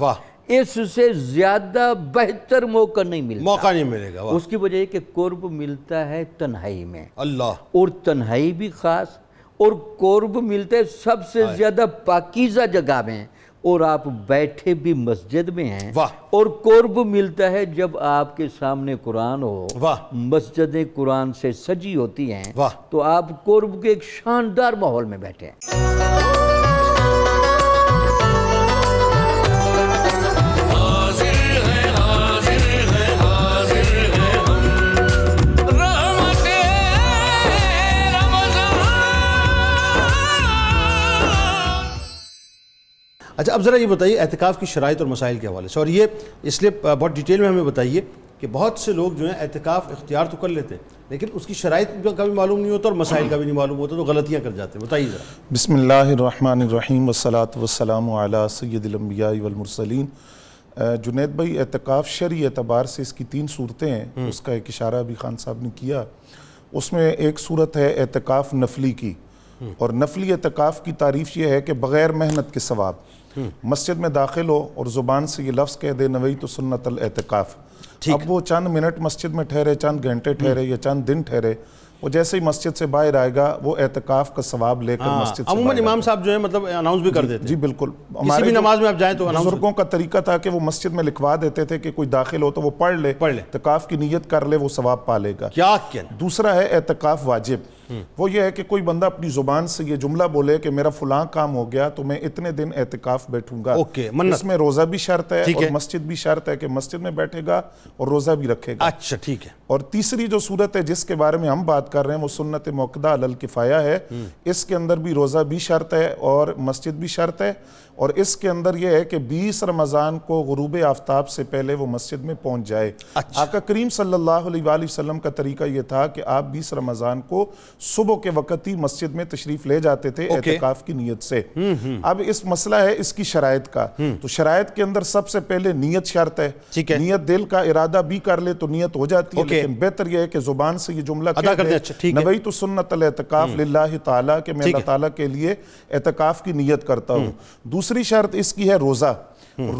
اس سے زیادہ بہتر موقع نہیں ملے گا۔ اس کی وجہ ہے کہ قرب ملتا ہے تنہائی میں، اللہ، اور تنہائی بھی خاص، اور قرب ملتے سب سے زیادہ پاکیزہ جگہ میں، اور آپ بیٹھے بھی مسجد میں ہیں، اور قرب ملتا ہے جب آپ کے سامنے قرآن ہو، مسجدیں قرآن سے سجی ہوتی ہیں، تو آپ قرب کے ایک شاندار ماحول میں بیٹھے ہیں۔ اچھا، اب ذرا یہ بتائیے اعتکاف کی شرائط اور مسائل کے حوالے سے، اور یہ اس لیے بہت ڈیٹیل میں ہمیں بتائیے کہ بہت سے لوگ جو ہیں اعتکاف اختیار تو کر لیتے ہیں لیکن اس کی شرائط کا بھی معلوم نہیں ہوتا اور مسائل کا بھی نہیں معلوم ہوتا، تو غلطیاں کر جاتے ہیں، بتائیے ذرا۔ بسم اللہ الرحمن الرحیم والصلاة والسلام علی سید الانبیاء والمرسلین۔ جنید بھائی، اعتکاف شرعی اعتبار سے اس کی 3 صورتیں ہیں، اس کا ایک اشارہ بھی خان صاحب نے کیا۔ اس میں ایک صورت ہے اعتکاف نفلی کی، اور نفلی اعتکاف کی تعریف یہ ہے کہ بغیر محنت کے ثواب، مسجد میں داخل ہو اور زبان سے یہ لفظ کہہ دے نویت سنت الاعتکاف، اب وہ چند منٹ مسجد میں ٹھہرے، چند گھنٹے ٹھہرے یا چند دن ٹھہرے، وہ جیسے ہی مسجد سے باہر آئے گا وہ اعتکاف کا ثواب لے کر مسجد سے عموماً امام صاحب جو ہے مطلب اناؤنس بھی کر دیتے ہیں، جی بالکل، کسی بھی نماز میں آپ جائیں تو بزرگوں کا طریقہ تھا کہ وہ مسجد میں لکھوا دیتے تھے کہ کوئی داخل ہو تو وہ پڑھ لے، اعتکاف کی نیت کر لے، وہ ثواب پا لے گا۔ دوسرا ہے اعتکاف واجب، وہ یہ ہے کہ کوئی بندہ اپنی زبان سے یہ جملہ بولے کہ میرا فلاں کام ہو گیا تو میں اتنے دن اعتکاف بیٹھوں گا، اس میں روزہ بھی شرط ہے اور مسجد بھی شرط ہے کہ مسجد میں بیٹھے گا اور روزہ بھی رکھے گا۔ اچھا ٹھیک ہے۔ اور تیسری جو صورت ہے جس کے بارے میں ہم بات کر رہے ہیں وہ سنت موقدہ علی الکفایہ ہے، اس کے اندر بھی روزہ بھی شرط ہے اور مسجد بھی شرط ہے، اور اس کے اندر یہ ہے کہ 20 رمضان کو غروب آفتاب سے پہلے وہ مسجد میں پہنچ جائے۔ آقا کریم صلی اللہ علیہ وآلہ وسلم کا طریقہ یہ تھا کہ آپ 20 رمضان کو صبح کے وقت ہی مسجد میں تشریف لے جاتے تھے اعتکاف کی نیت سے۔ اب اس مسئلہ ہے اس کی شرائط کا، تو شرائط کے اندر سب سے پہلے نیت شرط ہے، نیت دل کا ارادہ بھی کر لے تو نیت ہو جاتی ہے، لیکن بہتر یہ ہے کہ زبان سے یہ جملہ کہہ دے نویت سنت الاعتکاف للہ تعالیٰ، کہ میں اللہ تعالیٰ کے لیے اعتکاف کی نیت کرتا ہوں۔ دوسری شرط اس کی ہے روزہ،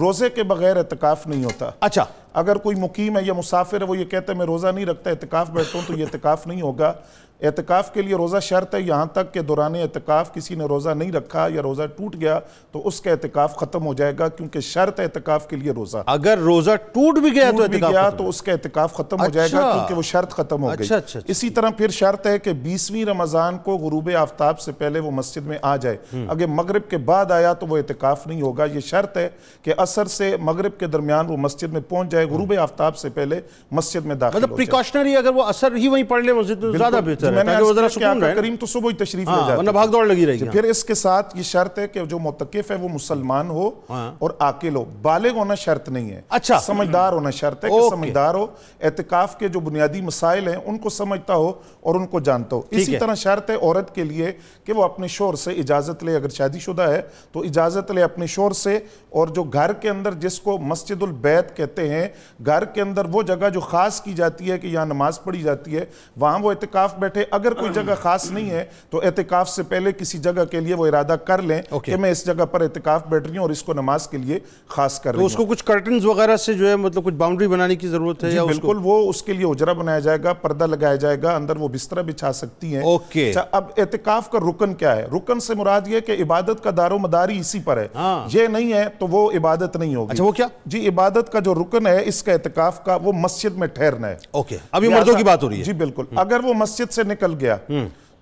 روزے کے بغیر اعتکاف نہیں ہوتا۔ اچھا، اگر کوئی مقیم ہے یا مسافر ہے، وہ یہ کہتا ہے میں روزہ نہیں رکھتا، اعتکاف بیٹھتا ہوں، تو یہ اعتکاف نہیں ہوگا۔ اعتکاف کے لیے روزہ شرط ہے، یہاں تک کہ دوران اعتکاف کسی نے روزہ نہیں رکھا یا روزہ ٹوٹ گیا تو اس کا اعتکاف ختم ہو جائے گا، کیونکہ شرط ہے اعتکاف کے لیے روزہ۔ اگر روزہ ٹوٹ بھی گیا تو اس کا اعتکاف ختم ہو جائے گا، کیونکہ وہ شرط ختم ہو گئی۔ اسی طرح پھر شرط ہے کہ 20ویں رمضان کو غروب آفتاب سے پہلے وہ مسجد میں آ جائے، اگر مغرب کے بعد آیا تو وہ اعتکاف نہیں ہوگا۔ یہ شرط ہے کہ عصر سے مغرب کے درمیان وہ مسجد میں پہنچ جائے، غروب آفتاب سے پہلے مسجد میں داخل ہو جائے۔ مطلب پریکاشنری، اگر وہ عصر ہی وہیں پڑھ لے مسجد میں زیادہ بہتر ہے، تاکہ وہ ذرا سکون رہے۔ کریم تو صبح ہی تشریف لے جاتے ہیں، ورنہ بھاگ دوڑ لگی رہی ہے۔ پھر اس کے ساتھ یہ شرط ہے کہ جو معتکف ہے وہ مسلمان ہو اور عاقل ہو، بالغ ہونا شرط نہیں ہے، اچھا، سمجھدار ہونا شرط ہے، کہ سمجھدار ہو، اعتکاف کے جو بنیادی مسائل ہیں ان کو سمجھتا ہو اور ان کو جانتا ہو۔ اسی طرح شرط ہے عورت کے لیے کہ وہ اپنے شوہر سے اجازت لے، اگر شادی شدہ ہے تو اجازت لے اپنے شوہر سے، اور جو گھر کے اندر جس کو مسجد البیت کہتے ہیں، گھر کے اندر وہ جگہ جو خاص کی جاتی ہے کہ یہاں نماز پڑھی جاتی ہے، وہاں وہ اعتکاف بیٹھے۔ اگر کوئی جگہ خاص نہیں ہے تو اعتکاف سے پہلے کسی جگہ کے لیے وہ ارادہ کر لیں کہ میں اس جگہ پر اعتکاف بیٹھ رہی ہوں اور اس کو نماز کے لیے خاص کر رہی ہوں۔ تو اس کو کچھ کرٹنز وغیرہ سے جو ہے مطلب کچھ باؤنڈری بنانے کی ضرورت ہے؟ بالکل، وہ اس کے لیے اجرا بنایا جائے گا، پردہ لگایا جائے گا، اندر وہ بسترہ بچھا سکتی ہیں۔ اچھا، اب اعتکاف کا رکن کیا ہے؟ رکن سے مراد یہ کہ عبادت کا دار و مدار ہی اسی پر ہے، یہ نہیں ہے تو وہ عبادت نہیں ہوگی۔ اچھا، وہ کیا؟ جی، عبادت کا جو رکن ہے اس کا اعتکاف کا، وہ مسجد میں ٹھہرنا ہے۔ اوکے، اب یہ مردوں کی بات ہو رہی ہے۔ جی بالکل، اگر وہ مسجد سے نکل گیا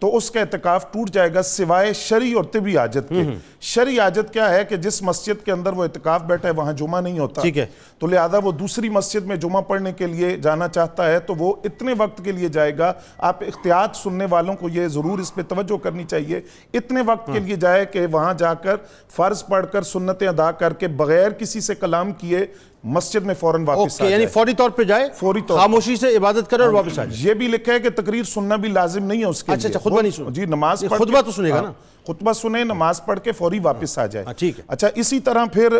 تو اس کا اعتکاف ٹوٹ جائے گا، سوائے شرعی اور طبی حاجت کے۔ شرعی حاجت کیا ہے کہ جس مسجد کے اندر وہ اعتکاف بیٹھا ہے وہاں جمعہ نہیں ہوتا، تو لہذا وہ دوسری مسجد میں جمعہ پڑھنے کے لیے جانا چاہتا ہے تو وہ اتنے وقت کے لیے جائے گا۔ آپ احتیاط سننے والوں کو یہ ضرور اس پہ توجہ کرنی چاہیے، اتنے وقت کے لیے جائے کہ وہاں جا کر فرض پڑھ کر سنتیں ادا کر کے بغیر کسی سے کلام کیے مسجد میں فوراً واپس آ جائے، یعنی فوری طور پہ جائے، فوری طور خاموشی سے عبادت کرے اور واپس آ جائے۔ یہ بھی لکھا ہے کہ تقریر سننا بھی لازم نہیں ہے اس کے لیے۔ اچھا، خطبہ نہیں سننا؟ جی، نماز پڑھ، خطبہ تو سنے گا نا، خطبہ سنے، نماز پڑھ کے فوری واپس آ جائے۔ ٹھیک ہے۔ اچھا، اسی طرح پھر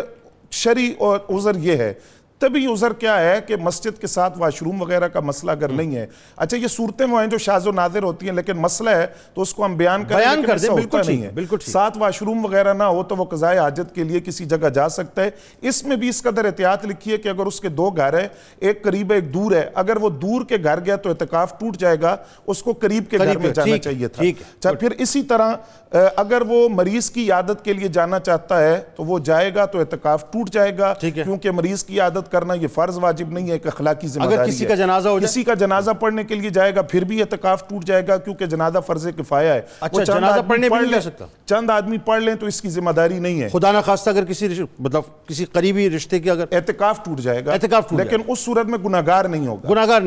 شرعی اور عذر یہ ہے۔ طبی عذر کیا ہے کہ مسجد کے ساتھ واش روم وغیرہ کا مسئلہ اگر نہیں ہے۔ اچھا، یہ صورتیں وہ ہیں جو شاذ و نادر ہوتی ہیں، لیکن مسئلہ ہے تو اس کو ہم بیان کر دیں، بالکل نہیں ہے۔ ساتھ واش روم وغیرہ نہ ہو تو وہ قضائے حاجت کے لیے کسی جگہ جا سکتا ہے۔ اس میں بھی اس قدر احتیاط لکھی ہے کہ اگر اس کے دو گھر ہیں، ایک قریب ہے ایک دور ہے، اگر وہ دور کے گھر گیا تو اعتکاف ٹوٹ جائے گا، اس کو قریب کے گھر میں جانا چاہیے تھا۔ اچھا، پھر اسی طرح اگر وہ مریض کی عیادت کے لیے جانا چاہتا ہے تو وہ جائے گا تو اعتکاف ٹوٹ جائے گا، کیونکہ مریض کی عیادت کرنا یہ فرض واجب نہیں ہے، ایک اخلاقی ذمہ داری ہے۔ اگر کسی کا جنازہ ہو جائے، کسی کا جنازہ پڑھنے کے لیے جائے گا پھر بھی اعتکاف ٹوٹ جائے گا، کیونکہ جنازہ فرض کفایہ ہے۔ اچھا، جنازہ پڑھنے بھی نہیں جا سکتا، چند آدمی پڑھ لیں تو اس کی ذمہ داری نہیں ہے۔ خدا نخواستہ اگر کسی قریبی رشتے کی اگر اعتکاف ٹوٹ جائے گا، لیکن اس صورت میں گناہگار نہیں ہوگا، گناہگار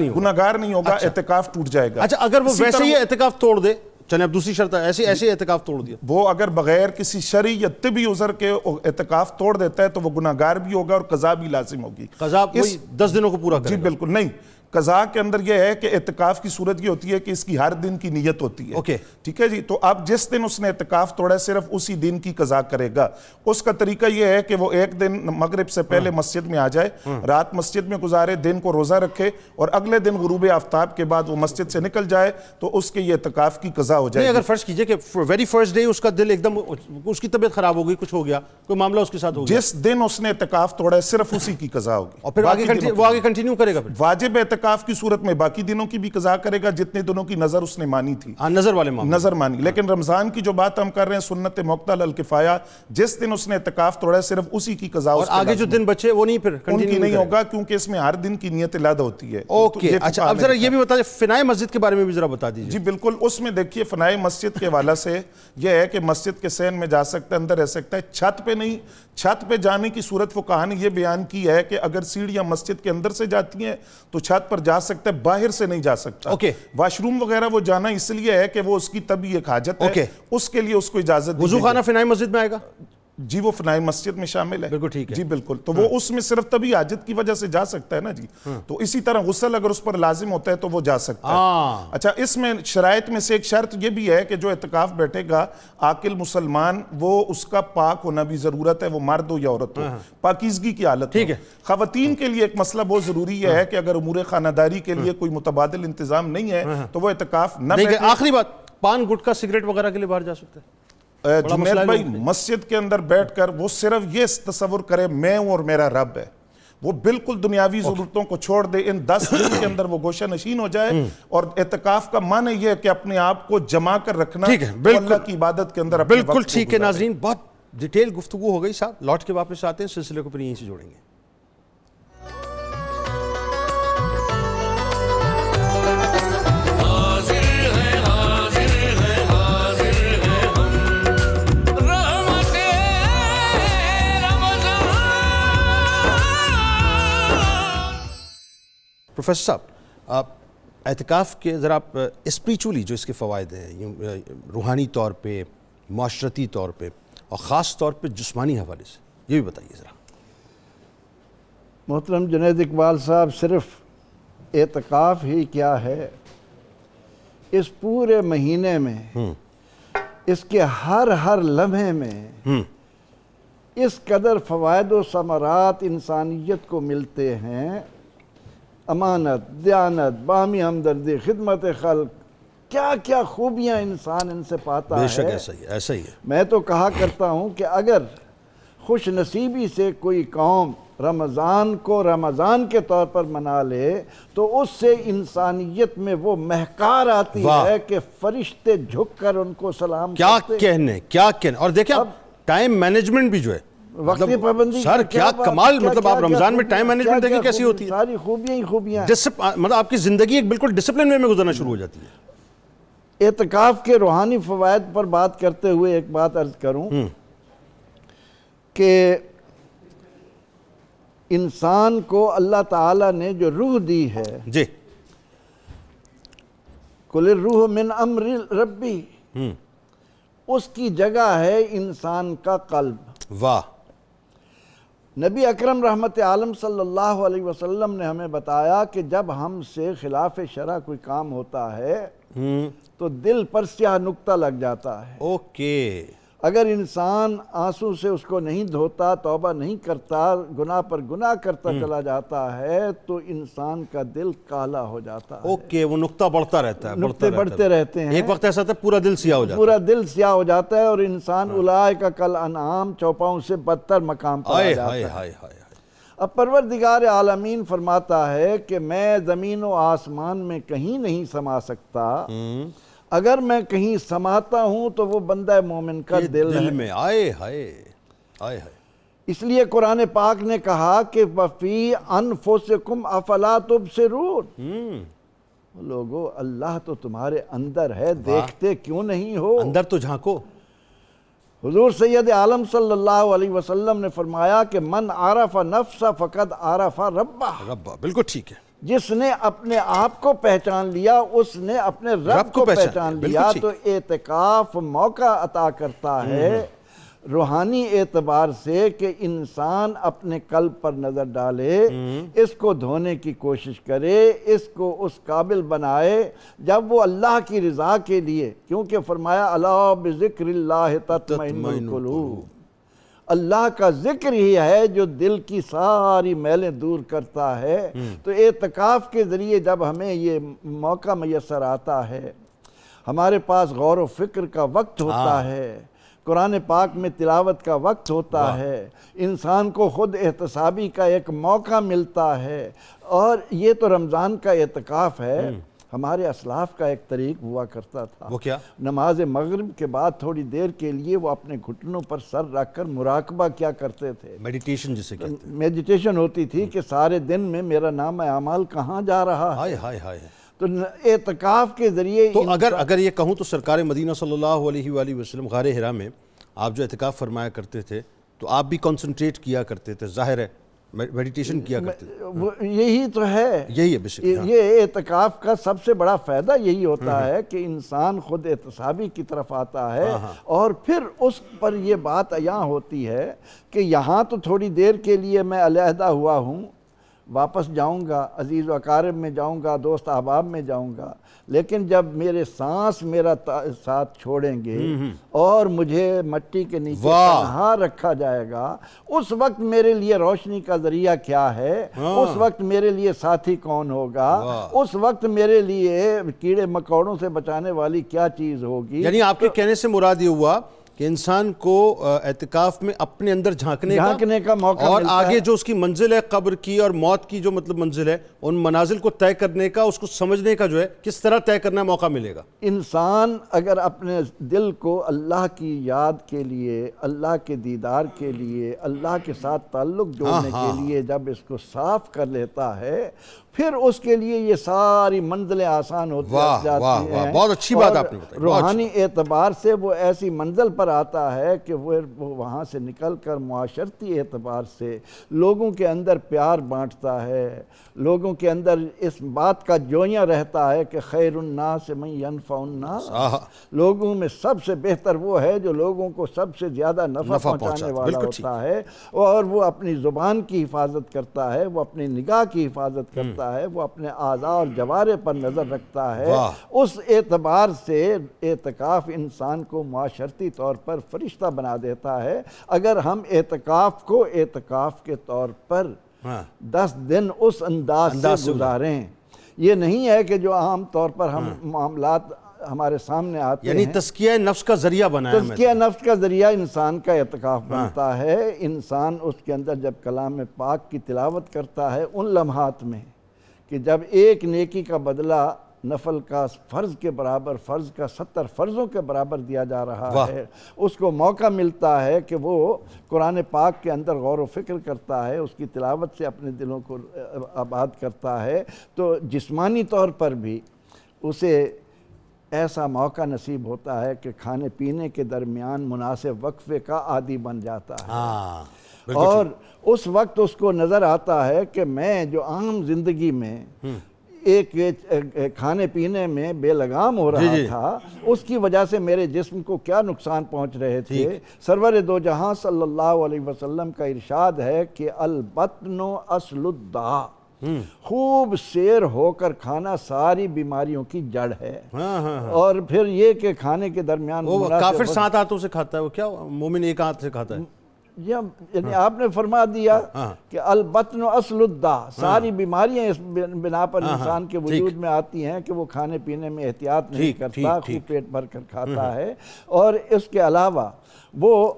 نہیں ہوگا، اعتکاف ٹوٹ جائے گا۔ اچھا، اگر وہ ویسے ہی اعتکاف توڑ دے، چلیں اب دوسری شرط ہے، ایسے اعتکاف توڑ دیا، وہ اگر بغیر کسی شرعی یا طبی عذر کے اعتکاف توڑ دیتا ہے تو وہ گناہگار بھی ہوگا اور قضا بھی لازم ہوگی۔ قضا وہی 10 دنوں کو پورا کرے گا؟ جی بالکل نہیں، قضا کے اندر یہ ہے کہ اعتکاف کی صورت یہ ہوتی ہے کہ اس کی ہر دن کی نیت ہوتی ہے، ٹھیک ہے جی۔ تو اب جس دن اس نے اعتکاف توڑا ہے صرف اسی دن کی قضا کرے گا۔ اس کا طریقہ یہ ہے کہ وہ ایک دن مغرب سے پہلے مسجد میں آ جائے، رات مسجد میں گزارے، دن کو روزہ رکھے، اور اگلے دن غروب آفتاب کے بعد وہ مسجد سے نکل جائے تو اس کے یہ اعتکاف کی قضا ہو جائے گی۔ اگر فرض کیجئے کہ ویری فرسٹ ڈے اس کا دل ایک دم، اس کی طبیعت خراب ہو گئی، کچھ ہو گیا، کوئی معاملہ اس کے ساتھ ہو گیا، جس دن اس نے اعتکاف توڑا ہے صرف اسی کی قضا ہوگی، اور پھر وہ آگے کنٹینیو کرے گا۔ واجب اعتکاف کی صورت میں باقی دنوں کی بھی قضا کرے گا جتنے دنوں کی نظر اس نے مانی تھی، نظر والے معاملے، نظر مانی۔ لیکن رمضان کی جو بات ہم کر رہے ہیں سنت موقتہ الکفایہ، جس دن اس نے اعتکاف توڑا ہے صرف اسی کی قضا، اور آگے جو دن بچے وہ نہیں پھر ان کی نہیں ہوگا، کیونکہ اس میں ہر دن کی نیت علیحدہ ہوتی ہے۔ اوکے، اچھا، اب ذرا یہ بھی بتا دیں فنائے مسجد کے بارے میں بھی ذرا بتا دیجیے۔ جی بالکل، اس میں دیکھیے فنائے مسجد کے حوالے سے یہ ہے کہ مسجد کے صحن میں جا سکتا ہے، اندر رہ سکتا ہے، چھت پہ نہیں۔ چھت پہ جانے کی صورت فقہا نے یہ بیان کی ہے کہ اگر سیڑھیاں مسجد کے اندر سے جاتی ہیں تو چھت پر جا سکتا ہے، باہر سے نہیں جا سکتا۔ واش روم وغیرہ وہ جانا اس لیے ہے کہ وہ اس کی طبی ایک حاجت ہے، اس کے لیے اس کو اجازت دی۔ وضو خانہ فنائے مسجد میں آئے گا؟ جی وہ فنائے مسجد میں شامل ہے، بالکل ٹھیک ہے جی بالکل، تو وہ اس میں صرف تبھی حاجت کی وجہ سے جا سکتا ہے نا جی، تو اسی طرح غسل اگر اس پر لازم ہوتا ہے تو وہ جا سکتا ہے۔ اچھا اس میں شرائط میں سے ایک شرط یہ بھی ہے کہ جو اعتکاف بیٹھے گا عاقل مسلمان، وہ اس کا پاک ہونا بھی ضرورت ہے، وہ مرد ہو یا عورت ہو، پاکیزگی کی حالت ٹھیک ہے۔ خواتین کے لیے ایک مسئلہ بہت ضروری ہے کہ اگر امور خانہ داری کے لیے کوئی متبادل انتظام نہیں ہے تو وہ اعتکاف نہ بیٹھے۔ آخری بات، پان گٹکا سگریٹ وغیرہ کے لیے باہر جا سکتے ہیں؟ جنید بھائی مسجد کے اندر بیٹھ کر وہ صرف یہ تصور کرے میں ہوں اور میرا رب ہے، وہ بالکل دنیاوی ضرورتوں کو چھوڑ دے، ان 10 دن کے اندر وہ گوشہ نشین ہو جائے، اور اعتکاف کا معنی یہ ہے کہ اپنے آپ کو جما کر رکھنا، اللہ کی عبادت کے اندر اپنے وقت کو بالکل ٹھیک ہے۔ ناظرین بہت ڈیٹیل گفتگو ہو گئی صاحب، لوٹ کے واپس آتے ہیں، سلسلے کو پھر یہیں سے جوڑیں گے۔ پروفیسر صاحب، اعتکاف کے ذرا اسپریچولی جو اس کے فوائد ہیں، روحانی طور پہ، معاشرتی طور پہ، اور خاص طور پہ جسمانی حوالے سے، یہ بھی بتائیے ذرا۔ محترم جنید اقبال صاحب، صرف اعتکاف ہی کیا ہے، اس پورے مہینے میں، اس کے ہر لمحے میں اس قدر فوائد و ثمرات انسانیت کو ملتے ہیں، امانت، دیانت، باہمی ہمدردی، خدمت خلق، کیا کیا خوبیاں انسان ان سے پاتا ہے۔ بے شک ایسا ہی ہے۔ میں تو کہا کرتا ہوں کہ اگر خوش نصیبی سے کوئی قوم رمضان کو رمضان کے طور پر منا لے تو اس سے انسانیت میں وہ مہکار آتی ہے کہ فرشتے جھک کر ان کو سلام کرتے۔ کیا کہنے، اور دیکھیں ٹائم مینجمنٹ بھی جو ہے، وقتی پابندی، سر کیا کمال، مطلب آپ رمضان میں ٹائم مینجمنٹ دیکھیں کیسی ہوتی ہے، ساری خوبیاں ہی خوبیاں، مطلب آپ کی زندگی ایک بالکل ڈسپلن وے میں گزرنا شروع ہو جاتی ہے۔ اعتکاف کے روحانی فوائد پر بات کرتے ہوئے ایک بات عرض کروں کہ انسان کو اللہ تعالیٰ نے جو روح دی ہے، جی، قُلِ الرُّوحُ مِنْ أَمْرِ رَبِّ، اس کی جگہ ہے انسان کا قلب۔ واہ۔ نبی اکرم رحمت عالم صلی اللہ علیہ وسلم نے ہمیں بتایا کہ جب ہم سے خلاف شرع کوئی کام ہوتا ہے تو دل پر سیاہ نقطہ لگ جاتا ہے۔ اوکے۔ اگر انسان آنسو سے اس کو نہیں دھوتا، توبہ نہیں کرتا، گناہ پر گناہ کرتا چلا جاتا ہے تو انسان کا دل کالا ہو جاتا ہے۔ اوکے، وہ نقطہ بڑھتا رہتا ہے، نقطے بڑھتے رہتے ہیں، ایک وقت ایسا تھا پورا دل سیاہ ہو جاتا ہے، پورا دل سیاہ ہو جاتا ہے، اور انسان اولئک کالانعام، چوپاؤں سے بدتر مقام پر آ جاتا ہے۔ اب پروردگار عالمین فرماتا ہے کہ میں زمین و آسمان میں کہیں نہیں سما سکتا، اگر میں کہیں سماتا ہوں تو وہ بندہ مومن کا دل ہے میں۔ آئے ہائے۔ اس لیے قرآن پاک نے کہا کہ وَفِي أَنفُسِكُمْ أَفَلَا تُبْصِرُونَ، لوگو اللہ تو تمہارے اندر ہے، دیکھتے کیوں نہیں ہو؟ اندر تو جھانکو۔ حضور سید عالم صلی اللہ علیہ وسلم نے فرمایا کہ من عرف نفس فقد عرف ربہ، بالکل ٹھیک ہے۔ جس نے اپنے آپ کو پہچان لیا اس نے اپنے رب کو پہچان لیا۔ تو اعتکاف موقع عطا کرتا ہے روحانی اعتبار سے کہ انسان اپنے قلب پر نظر ڈالے، اس کو دھونے کی کوشش کرے، اس کو اس قابل بنائے جب وہ اللہ کی رضا کے لیے، کیونکہ فرمایا الا بذکر اللہ تطمئن القلوب، اللہ کا ذکر ہی ہے جو دل کی ساری میلیں دور کرتا ہے۔ تو اعتکاف کے ذریعے جب ہمیں یہ موقع میسر آتا ہے، ہمارے پاس غور و فکر کا وقت ہوتا ہے، قرآن پاک میں تلاوت کا وقت ہوتا ہے، انسان کو خود احتسابی کا ایک موقع ملتا ہے، اور یہ تو رمضان کا اعتکاف ہے۔ ہمارے اسلاف کا ایک طریق ہوا کرتا تھا، وہ کیا؟ نماز مغرب کے بعد تھوڑی دیر کے لیے وہ اپنے گھٹنوں پر سر رکھ کر مراقبہ کیا کرتے تھے، میڈیٹیشن جسے کہتے ہیں۔ میڈیٹیشن ہوتی تھی کہ سارے دن میں میرا نام اعمال کہاں جا رہا ہے۔ ہائے۔ تو اعتکاف کے ذریعے تو اگر یہ کہوں تو سرکار مدینہ صلی اللہ علیہ وآلہ وسلم غار حرا میں آپ جو اعتکاف فرمایا کرتے تھے تو آپ بھی کنسنٹریٹ کیا کرتے تھے، ظاہر ہے میڈیٹیشن کیا کرتے تھے. یہی تو ہے, یہی ہے بیسک. یہ اعتکاف کا سب سے بڑا فائدہ یہی ہوتا ہے کہ انسان خود احتسابی کی طرف آتا ہے, اور پھر اس پر یہ بات عیاں ہوتی ہے کہ یہاں تو تھوڑی دیر کے لیے میں علیحدہ ہوا ہوں, واپس جاؤں گا, عزیز و اقارب میں جاؤں گا, دوست احباب میں جاؤں گا, لیکن جب میرے سانس میرا ساتھ چھوڑیں گے اور مجھے مٹی کے نیچے تنہا رکھا جائے گا, اس وقت میرے لیے روشنی کا ذریعہ کیا ہے, اس وقت میرے لیے ساتھی کون ہوگا, اس وقت میرے لیے کیڑے مکوڑوں سے بچانے والی کیا چیز ہوگی. یعنی آپ کے کہنے سے مراد یہ ہوا کہ انسان کو اعتکاف میں اپنے اندر جھانکنے کا موقع اور ملتا آگے ہے. جو اس کی منزل ہے قبر کی اور موت کی جو مطلب منزل ہے, ان منازل کو طے کرنے کا, اس کو سمجھنے کا جو ہے کس طرح طے کرنا موقع ملے گا. انسان اگر اپنے دل کو اللہ کی یاد کے لیے, اللہ کے دیدار کے لیے, اللہ کے ساتھ تعلق جوڑنے کے لیے جب اس کو صاف کر لیتا ہے, پھر اس کے لیے یہ ساری منزلیں آسان ہوتی جاتی ہیں. بہت اچھی بات آپ نے بتائی. روحانی اعتبار سے وہ ایسی منزل پر آتا ہے کہ وہ وہاں سے نکل کر معاشرتی اعتبار سے لوگوں کے اندر پیار بانٹتا ہے, لوگوں کے اندر اس بات کا جویاں رہتا ہے کہ خیر الناس من ینفع الناس, لوگوں میں سب سے بہتر وہ ہے جو لوگوں کو سب سے زیادہ نفع پہنچانے والا ہوتا ہے, اور وہ اپنی زبان کی حفاظت کرتا ہے, وہ اپنی نگاہ کی حفاظت کرتا ہے, وہ اپنے اعضاء اور جوارح پر نظر رکھتا ہے. اس اعتبار سے اعتکاف انسان کو معاشرتی طور پر فرشتہ بنا دیتا ہے. اگر ہم اعتکاف کو اعتکاف کے طور پر 10 دن اس انداز سے گزاریں, یہ نہیں ہے کہ جو عام طور پر ہم معاملات ہمارے سامنے آتے ہیں, یعنی تزکیہ نفس کا ذریعہ بنا ہے. تزکیہ نفس کا ذریعہ انسان کا اعتکاف بنتا ہے. انسان اس کے اندر جب کلام پاک کی تلاوت کرتا ہے, ان لمحات میں کہ جب ایک نیکی کا بدلہ نفل کا فرض کے برابر, فرض کا 70 فرضوں کے برابر دیا جا رہا ہے, اس کو موقع ملتا ہے کہ وہ قرآن پاک کے اندر غور و فکر کرتا ہے, اس کی تلاوت سے اپنے دلوں کو آباد کرتا ہے, تو جسمانی طور پر بھی اسے ایسا موقع نصیب ہوتا ہے کہ کھانے پینے کے درمیان مناسب وقفے کا عادی بن جاتا ہے. اور اس وقت اس کو نظر آتا ہے کہ میں جو عام زندگی میں ایک کھانے پینے میں بے لگام ہو رہا تھا, اس کی وجہ سے میرے جسم کو کیا نقصان پہنچ رہے تھے. سرور دو جہاں صلی اللہ علیہ وسلم کا ارشاد ہے کہ البطن اصل الداء, خوب سیر ہو کر کھانا ساری بیماریوں کی جڑ ہے. اور پھر یہ کہ کھانے کے درمیان وہ کافر 7 ہاتھوں سے کھاتا ہے, وہ کیا مومن ایک ہاتھ سے کھاتا ہے. یعنی آپ نے فرما دیا کہ البطن اصل الداء, ساری بیماریاں اس بنا پر انسان کے وجود میں آتی ہیں کہ وہ کھانے پینے میں احتیاط نہیں کرتا, خوب پیٹ بھر کر کھاتا ہے. اور اس کے علاوہ وہ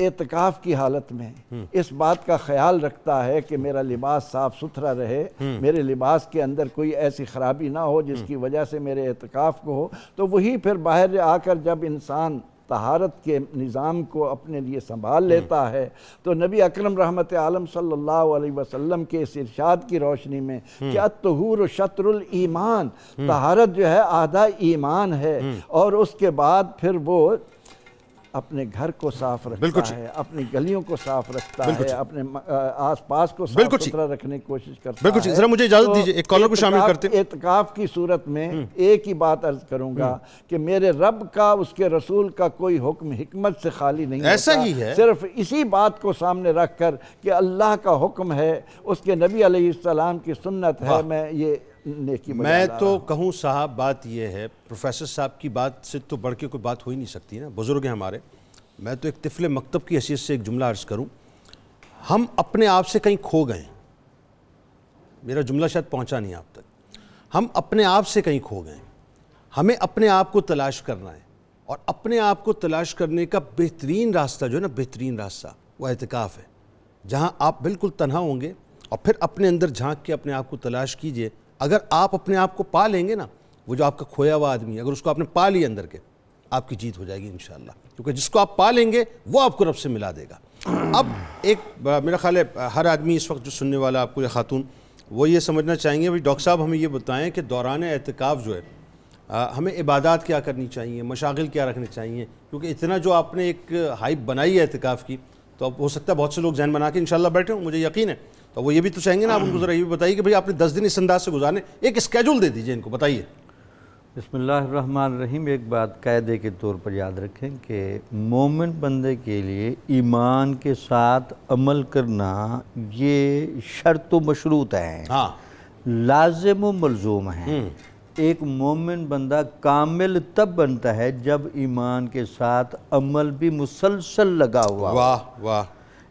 اعتکاف کی حالت میں اس بات کا خیال رکھتا ہے کہ میرا لباس صاف ستھرا رہے, میرے لباس کے اندر کوئی ایسی خرابی نہ ہو جس کی وجہ سے میرے اعتکاف کو ہو. تو وہی پھر باہر آ کر جب انسان طہارت کے نظام کو اپنے لیے سنبھال لیتا ہے, تو نبی اکرم رحمت عالم صلی اللہ علیہ وسلم کے اس ارشاد کی روشنی میں کہ الطہور شطر الایمان, طہارت جو ہے آدھا ایمان ہے, اور اس کے بعد پھر وہ اپنے گھر کو صاف رکھتا ہے, اپنی گلیوں کو صاف رکھتا ہے, اپنے آس پاس کو صاف ستھرا رکھنے کی کوشش کرتا ہے. ذرا مجھے اجازت دیجیے ایک کالر کو شامل کرتے ہیں. اعتکاف کی صورت میں ایک ہی بات عرض کروں گا کہ میرے رب کا, اس کے رسول کا کوئی حکم حکمت سے خالی نہیں ہوتا. ایسا ہی ہے, صرف اسی بات کو سامنے رکھ کر کہ اللہ کا حکم ہے, اس کے نبی علیہ السلام کی سنت ہے, میں تو کہوں صاحب بات یہ ہے, پروفیسر صاحب کی بات سے تو بڑھ کے کوئی بات ہو ہی نہیں سکتی نا, بزرگ ہیں ہمارے. میں تو ایک طفل مکتب کی حیثیت سے ایک جملہ عرض کروں, ہم اپنے آپ سے کہیں کھو گئے. میرا جملہ شاید پہنچا نہیں آپ تک. ہم اپنے آپ سے کہیں کھو گئے. ہمیں اپنے آپ کو تلاش کرنا ہے, اور اپنے آپ کو تلاش کرنے کا بہترین راستہ جو ہے نا, بہترین راستہ وہ اعتکاف ہے, جہاں آپ بالکل تنہا ہوں گے اور پھر اپنے اندر جھانک کے اپنے آپ کو تلاش کیجئے. اگر آپ اپنے آپ کو پا لیں گے نا, وہ جو آپ کا کھویا ہوا آدمی ہے, اگر اس کو آپ نے پا لیا اندر کے, آپ کی جیت ہو جائے گی انشاءاللہ, کیونکہ جس کو آپ پا لیں گے وہ آپ کو رب سے ملا دے گا. اب ایک میرا خیال ہے ہر آدمی اس وقت جو سننے والا, آپ کو یا خاتون, وہ یہ سمجھنا چاہیں گے بھائی ڈاکٹر صاحب ہمیں یہ بتائیں کہ دوران اعتکاف جو ہے ہمیں عبادات کیا کرنی چاہیے, مشاغل کیا رکھنے چاہیے, کیونکہ اتنا جو آپ نے ایک ہائپ بنائی ہے اعتکاف کی, تو اب ہو سکتا ہے بہت سے لوگ ذہن بنا کے انشاءاللہ بیٹھے ہوں، مجھے یقین ہے، تو وہ یہ بھی تو چاہیں گے نا آپ ان کو ذرا یہ بھی بتائیے کہ بھئی آپ نے 10 دن اس انداز سے گزارنے، ایک اسکیجول دے دیجئے ان کو، بتائیے۔ بسم اللہ الرحمن الرحیم۔ ایک بات قاعدے کے طور پر یاد رکھیں کہ مومن بندے کے لیے ایمان کے ساتھ عمل کرنا یہ شرط و مشروط ہے، ہاں، لازم و ملزوم ہے۔ ایک مومن بندہ کامل تب بنتا ہے جب ایمان کے ساتھ عمل بھی مسلسل لگا ہوا ہو۔ واہ واہ،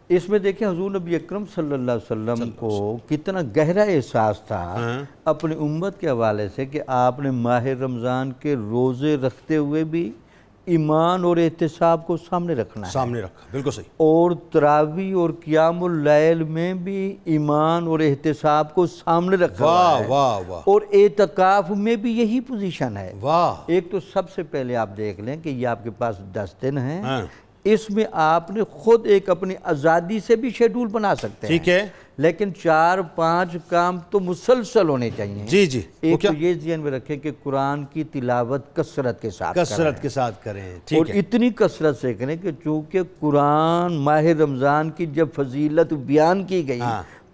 اس میں دیکھیں حضور نبی اکرم صلی اللہ علیہ وسلم کو کتنا گہرا احساس تھا اپنی امت کے حوالے سے کہ آپ نے ماہ رمضان کے روزے رکھتے ہوئے بھی ایمان اور احتساب کو سامنے رکھنا ہے، سامنے رکھا، بالکل صحیح، اور تراویح اور قیام اللیل میں بھی ایمان اور احتساب کو سامنے رکھا ہوا ہے، واہ واہ، اور اعتکاف میں بھی یہی پوزیشن ہے۔ واہ، ایک تو سب سے پہلے آپ دیکھ لیں کہ یہ آپ کے پاس 10 دن ہیں، اس میں آپ نے خود ایک اپنی آزادی سے بھی شیڈول بنا سکتے ہیں، ٹھیک ہے، لیکن 4-5 کام تو مسلسل ہونے چاہیے۔ جی جی، ایک تو یہ ذہن میں رکھیں کہ قرآن کی تلاوت کثرت کے ساتھ کثرت کے ساتھ کریں، اور ٹھیک ہے، اتنی کثرت سے کریں کہ چونکہ قرآن ماہ رمضان کی جب فضیلت بیان کی گئی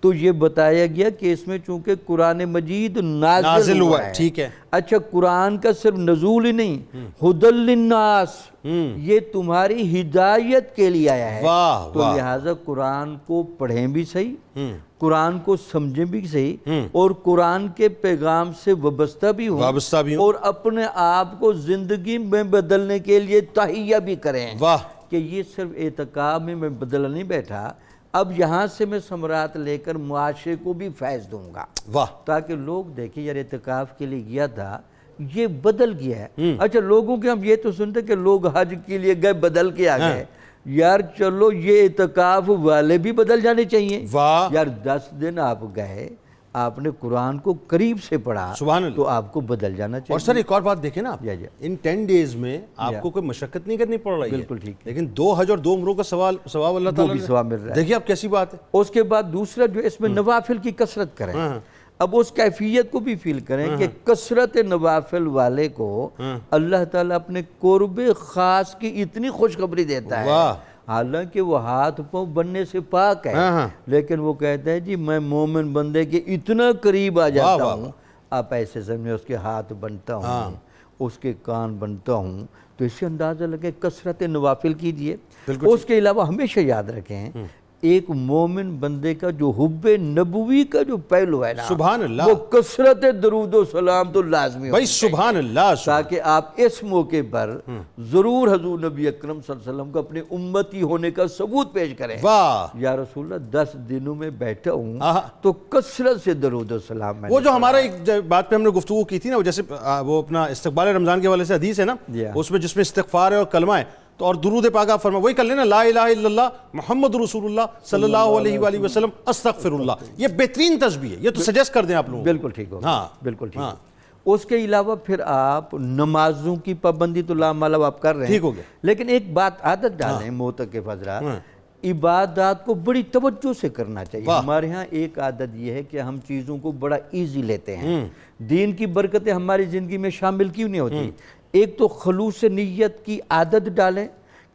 تو یہ بتایا گیا کہ اس میں چونکہ قرآن مجید نازل ہوا ہے، ٹھیک ہے، اچھا قرآن کا صرف نزول ہی نہیں، ہدی للناس، یہ تمہاری ہدایت کے لیے آیا ہے، واہ تو لہٰذا قرآن کو پڑھیں بھی صحیح، قرآن کو سمجھیں بھی صحیح، اور قرآن کے پیغام سے وابستہ بھی ہوں، اور اپنے آپ کو زندگی میں بدلنے کے لیے تہیہ بھی کریں، واہ، کہ یہ صرف اعتکاف میں بدلنے نہیں بیٹھا، اب یہاں سے میں ثمرات لے کر معاشرے کو بھی فیض دوں گا، واہ، تاکہ لوگ دیکھیں یار اعتکاف کے لیے گیا تھا یہ بدل گیا ہے۔ اچھا لوگوں کے ہم یہ تو سنتے کہ لوگ حج کے لیے گئے بدل کے آ گئے، یار چلو یہ اعتکاف والے بھی بدل جانے چاہیے، یار 10 دن آپ گئے، آپ نے قرآن کو قریب سے پڑھا، سبحان اللہ، تو آپ کو بدل جانا چاہیے۔ اور سر ایک اور بات دیکھیں نا آپ، ان 10 ڈیز میں آپ کو کوئی مشقت نہیں کرنی پڑ رہی ہے، بالکل ٹھیک، لیکن 2 حج اور 2 عمروں کا ثواب اللہ تعالیٰ بھی ثواب مل رہا ہے، دیکھیے آپ کیسی بات ہے۔ اس کے بعد دوسرا جو اس میں نوافل کی کثرت کریں، اب اس کیفیت کو بھی فیل کریں کہ کثرت نوافل والے کو اللہ تعالیٰ اپنے قرب خاص کی اتنی خوشخبری دیتا ہے، حالانکہ وہ ہاتھ پاؤں بننے سے پاک ہے، لیکن وہ کہتا ہے جی میں مومن بندے کے اتنا قریب آ جاتا ہوں، آپ ایسے سمجھیں اس کے ہاتھ بنتا ہوں، اس کے کان بنتا ہوں، تو اس سے اندازہ لگے کثرت نوافل کیجئے۔ اس کے علاوہ ہمیشہ یاد رکھیں ایک مومن بندے کا جو حب نبوی کا جو پہلو ہے نا، سبحان اللہ، وہ کثرت درود و سلام تو لازمی بھائی سبحان اللہ، تاکہ آپ اس موقع پر ضرور حضور نبی اکرم صلی اللہ علیہ وسلم کو اپنے امتی ہونے کا ثبوت پیش کریں، واہ یا رسول اللہ 10 دنوں میں بیٹھا ہوں تو کثرت سے درود و سلام میں۔ وہ جو ہمارا ایک بات پہ ہم نے گفتگو کی تھی نا، جیسے وہ اپنا استقبال رمضان کے حوالے سے حدیث ہے نا، اس میں جس میں استغفار ہے اور کلمہ ہے، تو اور درود پاک آپ فرمائیں، وہی کر لینا، لا الہ الا اللہ محمد رسول اللہ صلی اللہ علیہ وآلہ وسلم استغفر اللہ، یہ بہترین تسبیح ہے، یہ تو سجیسٹ کر دیں آپ لوگوں۔ بالکل ٹھیک ہوگا، بالکل ٹھیک۔ اس کے علاوہ پھر آپ نمازوں کی پابندی تو لامعلوم آپ کر رہے ہیں، ٹھیک ہو گیا، لیکن ایک بات عادت ڈالیں معتکف حضرات، عبادات کو بڑی توجہ سے کرنا چاہیے۔ ہمارے ہاں ایک عادت یہ ہے کہ ہم چیزوں کو بڑا ایزی لیتے ہیں، دین کی برکتیں ہماری زندگی میں شامل کیوں نہیں ہوتی؟ ایک تو خلوص نیت کی عادت ڈالیں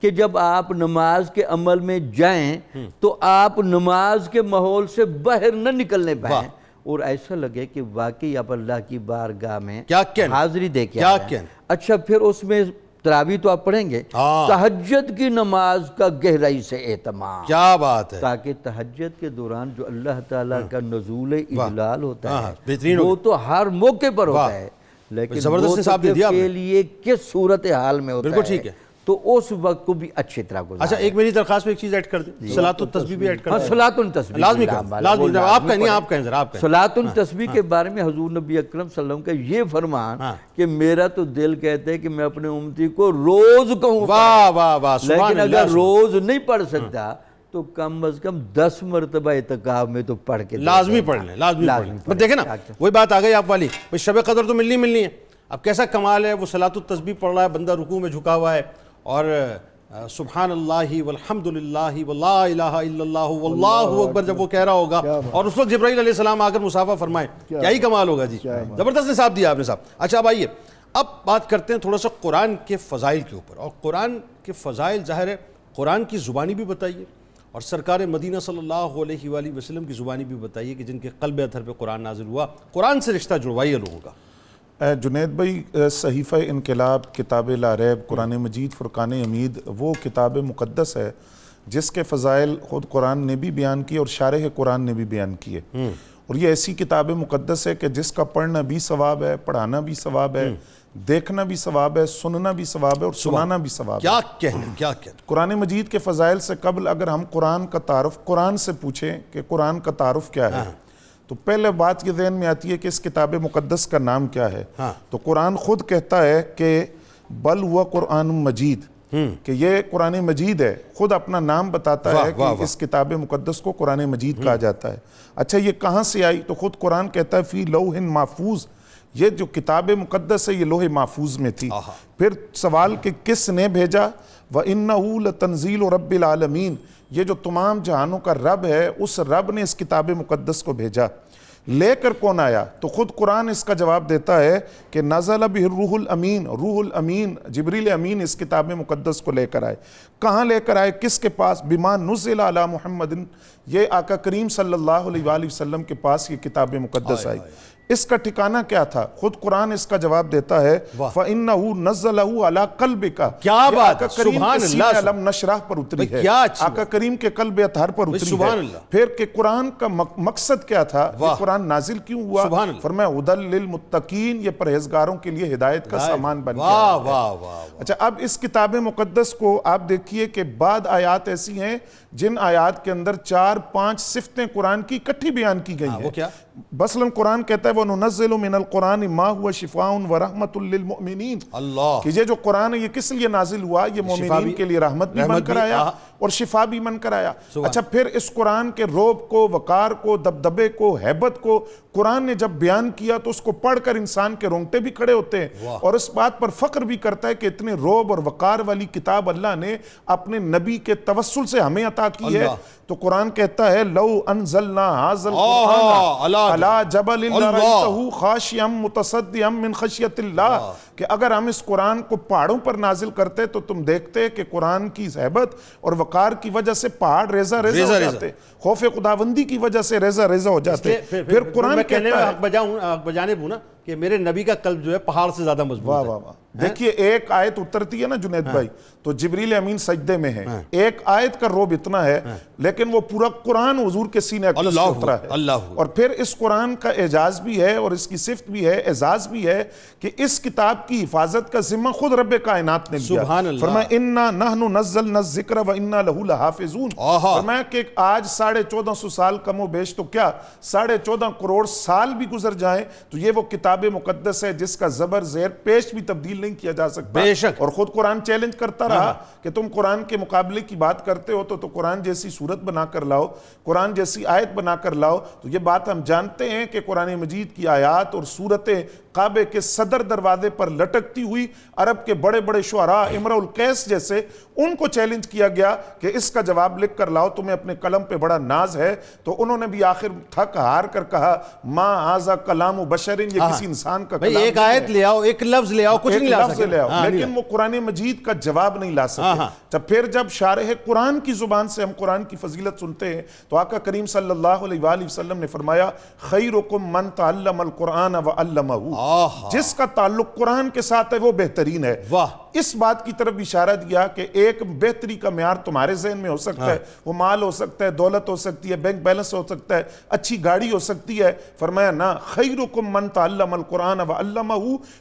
کہ جب آپ نماز کے عمل میں جائیں تو آپ نماز کے ماحول سے باہر نہ نکلنے پائیں، اور ایسا لگے کہ واقعی آپ اللہ کی بارگاہ میں حاضری دے کے آئے ہیں۔ اچھا پھر اس میں تراویح تو آپ پڑھیں گے، تہجد کی نماز کا گہرائی سے اہتمام، کیا بات ہے، تاکہ تہجد کے دوران جو اللہ تعالیٰ کا نزول اجلال ہوتا ہے وہ تو ہر موقع پر ہوتا ہے، لیکن موتقف کے لیے کس صورتحال میں ہوتا ہے تو اس وقت کو بھی اچھی طرح گزاریں۔ اچھا ایک میری درخواست میں ایک چیز ایڈ کر دیں، صلاۃ التسبیح بھی ایڈ کر دیں۔ صلاۃ التسبیح لازمی لازمی، آپ کہیں نہیں، آپ کہیں ذرا، آپ کہیں۔ صلاۃ التسبیح کے بارے میں حضور نبی اکرم صلی اللہ علیہ وسلم کا یہ فرمان کہ میرا تو دل کہتا ہے کہ میں اپنے امتی کو روز کہوں، واہ واہ واہ، لیکن اگر روز نہیں پڑھ سکتا تو کم از کم 10 مرتبہ اعتکاف میں تو پڑھ کے لازمی پڑھ لیں، لازمی پڑھ لیں۔ دیکھیں نا وہی بات آ گئی آپ والی، بھئی شب قدر تو ملنی ہے، اب کیسا کمال ہے، وہ صلاۃ التسبیح پڑھ رہا ہے، بندہ رکوع میں جھکا ہوا ہے، اور سبحان اللہ والحمد للہ ولا الہ الا اللہ واللہ اکبر جب وہ کہہ رہا ہوگا، اور اس وقت جبرائیل علیہ السلام آ کر مصافحہ فرمائے، کیا ہی کمال ہوگا جی، زبردست نصاب دیا آپ نے صاحب۔ اچھا اب آئیے، اب بات کرتے ہیں تھوڑا سا قرآن کے فضائل کے اوپر، اور قرآن کے فضائل ظاہر ہے قرآن کی زبانی بھی بتائیے، اور سرکار مدینہ صلی اللہ علیہ وآلہ وسلم کی زبانی بھی بتائیے کہ جن کے قلب اطہر پہ قرآن نازل ہوا، قرآن سے رشتہ جڑوائیے لوگوں کا۔ جنید بھائی، صحیفہ انقلاب، کتاب لا ریب، قرآن مجید، فرقان حمید، وہ کتاب مقدس ہے جس کے فضائل خود قرآن نے بھی بیان کیے اور شارح قرآن نے بھی بیان کیے، اور یہ ایسی کتاب مقدس ہے کہ جس کا پڑھنا بھی ثواب ہے، پڑھانا بھی ثواب ہے، دیکھنا بھی ثواب ہے، سننا بھی ثواب ہے اور سنانا بھی ثواب ہے۔ کیا کہنا قرآن مجید کے فضائل سے قبل اگر ہم قرآن کا تعارف قرآن سے پوچھیں کہ قرآن کا تعارف کیا ہے، تو پہلے بات یہ ذہن میں آتی ہے کہ اس کتاب مقدس کا نام کیا ہے۔ تو قرآن خود کہتا ہے کہ بل ہوا قرآن مجید، کہ یہ قرآن مجید ہے، خود اپنا نام بتاتا ہے کہ اس کتاب مقدس کو قرآن مجید کہا جاتا ہے۔ اچھا، یہ کہاں سے آئی؟ تو خود قرآن کہتا ہے فی لوح محفوظ، یہ جو کتاب مقدس ہے یہ لوح محفوظ میں تھی۔ پھر سوال کہ کس نے بھیجا؟ وَإِنَّهُ لَتَنزِيلُ رَبِّ الْعَالَمِينَ، یہ جو تمام جہانوں کا رب ہے، اس رب نے اس کتاب مقدس کو بھیجا۔ لے کر کون آیا؟ تو خود قرآن اس کا جواب دیتا ہے کہ نزل بہ الروح الامین، روح الامین جبریل امین اس کتاب مقدس کو لے کر آئے۔ کہاں لے کر آئے؟ کس کے پاس؟ بما نزل علی محمد، یہ آقا کریم صلی اللہ علیہ وآلہ وسلم کے پاس یہ کتاب مقدس آئی۔ اس کا ٹھکانہ کیا تھا؟ خود قرآن اس کا جواب دیتا ہے فَإِنَّهُ نَزَّلَهُ عَلَىٰ قَلْبِكَ، کیا بات ہے، آقا کریم سبحان کے سینہ اللہ، علم نشرح پر اتری ہے، آقا کریم کے قلب اطہر پر اتری ہے۔ پھر کہ قرآن کا مقصد کیا تھا، یہ قرآن نازل کیوں ہوا؟ فرمایا هُدًى لِّلْمُتَّقِينَ، یہ پرہیزگاروں کے لیے ہدایت کا سامان بن گیا ہے۔ اچھا، اب اس کتاب مقدس کو آپ دیکھیے کہ بعد آیات ایسی ہیں جن آیات کے اندر 4-5 صفتیں قرآن کی اکٹھی بیان کی گئی ہیں۔ وہ کیا؟ مثلاً قرآن کہتا ہے وَنُنَزِّلُ مِنَ الْقُرْآنِ مَا هُوَ شِفَاءٌ وَرَحْمَةٌ لِّلْمُؤْمِنِينَ، کہ یہ جو قرآن ہے یہ کس لیے نازل ہوا؟ یہ مومنین کے لیے رحمت بھی بن کر آیا اور شفا بھی بن کر آیا۔ اچھا، پھر اس قرآن کے رعب کو، وقار کو، دبدبے کو، ہیبت کو قرآن نے جب بیان کیا تو اس کو پڑھ کر انسان کے رونگٹے بھی کھڑے ہوتے ہیں اور اس بات پر فخر بھی کرتا ہے کہ اتنے رعب اور وقار والی کتاب اللہ نے اپنے نبی کے توسل سے ہمیں عطا کی ہے۔ تو قرآن کہتا ہے لو انزلنا هذا القرآن على جبل لرأيته خاشعا متصدعا من خشیۃ اللہ، کہ اگر ہم اس قرآن کو پہاڑوں پر نازل کرتے تو تم دیکھتے کہ قرآن کی ہیبت اور وقار کی وجہ سے پہاڑ ریزہ ریزہ ہو جاتے، خوف خداوندی کی وجہ سے ریزہ ریزہ ہو جاتے۔ پھر قرآن کہتا ہے حق بجانب ہوں نا کہ میرے نبی کا قلب جو ہے پہاڑ سے زیادہ مضبوط ہے۔ دیکھیے، ایک آیت اترتی ہے نا جنید بھائی، تو جبریل امین سجدے میں ہے، ایک آیت کا رعب اتنا ہے، لیکن وہ پورا قرآن حضور کے سینے اقدس سے اترا ہے۔ اور پھر اس قرآن کا اعجاز بھی ہے اور اس کی صفت بھی ہے، اعزاز بھی ہے کہ اس کتاب کی حفاظت کا ذمہ خود رب کائنات نے لیا۔ فرمایا اِنَّا نَحْنُ نَزَّلْنَا الذِّكْرَ وَإِنَّا لَهُ لَحَافِظُونَ، فرمایا کہ آج 1450 سال کم و بیش تو کیا 14.5 کروڑ سال بھی گزر جائیں تو یہ وہ کتاب مقدس ہے جس کا زبر زیر پیش بھی تبدیل نہیں کیا جا سکتا۔ اور خود قرآن چیلنج کرتا رہا کہ تم قرآن کے مقابلے کی بات کرتے ہو تو قرآن جیسی صورت بنا کر لاؤ، قرآن جیسی آیت بنا کر لاؤ۔ تو یہ بات ہم جانتے ہیں کہ قرآن مجید کی آیات اور صورتیں کعبے کے صدر دروازے پر لٹکتی ہوئی عرب کے بڑے بڑے شعراء امرؤ القیس جیسے ان کو چیلنج کیا گیا کہ اس کا جواب لکھ کر لاؤ، تمہیں اپنے قلم پہ بڑا ناز ہے۔ تو انہوں نے بھی آخر تھک ہار کر کہا ما ھذا کلام بشر، یہ کسی انسان کا کلام نہیں ہے، ایک آیت لے آؤ، ایک لفظ لے آؤ، کچھ نہیں لا سکتے، لیکن وہ قرآن مجید کا جواب نہیں لا سکتے۔ جب شارح قرآن کی زبان سے ہم قرآن کی فضیلت سنتے ہیں تو آقا کریم صلی اللہ علیہ وآلہ وسلم نے فرمایا خیرکم من تعلم القرآن وعلمہ، جس کا تعلق قرآن کے ساتھ ہے وہ بہترین ہے۔ اس بات کی طرف اشارہ دیا کہ ایک بہتری کا معیار تمہارے ذہن میں ہو سکتا ہے، وہ مال ہو سکتا ہے، دولت ہو سکتی ہے، بینک بیلنس ہو سکتا ہے، اچھی گاڑی ہو سکتی ہے۔ فرمایا نہ، خیرکم من تعلم القرآن وعلمہ،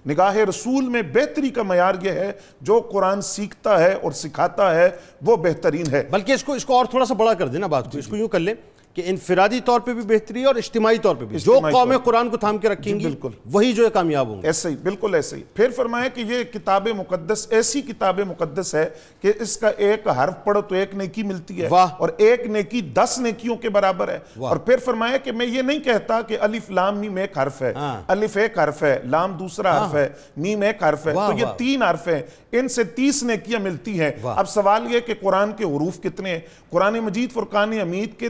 نگاہ رسول میں بہتری کا معیار یہ ہے جو قرآن سیکھتا ہے اور سکھاتا ہے وہ بہترین ہے۔ بلکہ اس کو اور تھوڑا سا بڑا کر دینا بات کو، اس کو یوں کر لیں کہ انفرادی طور پہ بھی بہتری ہے اور اجتماعی طور پہ بھی، جو قومیں قرآن کو تھام کے رکھیں گی وہی جو ہے کامیاب ہوں گے۔ ایسے ہی، بالکل ایسے ہی۔ پھر فرمایا کہ یہ کتاب مقدس ایسی کتاب مقدس ہے کہ اس کا ایک حرف پڑھو تو ایک نیکی ملتی ہے اور ایک نیکی 10 نیکیوں کے برابر ہے۔ اور پھر فرمایا کہ میں یہ نہیں کہتا کہ الف لام میم ایک حرف ہے، الف ایک حرف ہے، لام دوسرا حرف ہے، میم ایک حرف ہے، تو یہ 3 حرف ہیں، ان سے 30 نیکیاں ملتی ہیں۔ اب سوال یہ کہ قرآن کے حروف کتنے ہیں؟ قرآن مجید فرقان حمید کے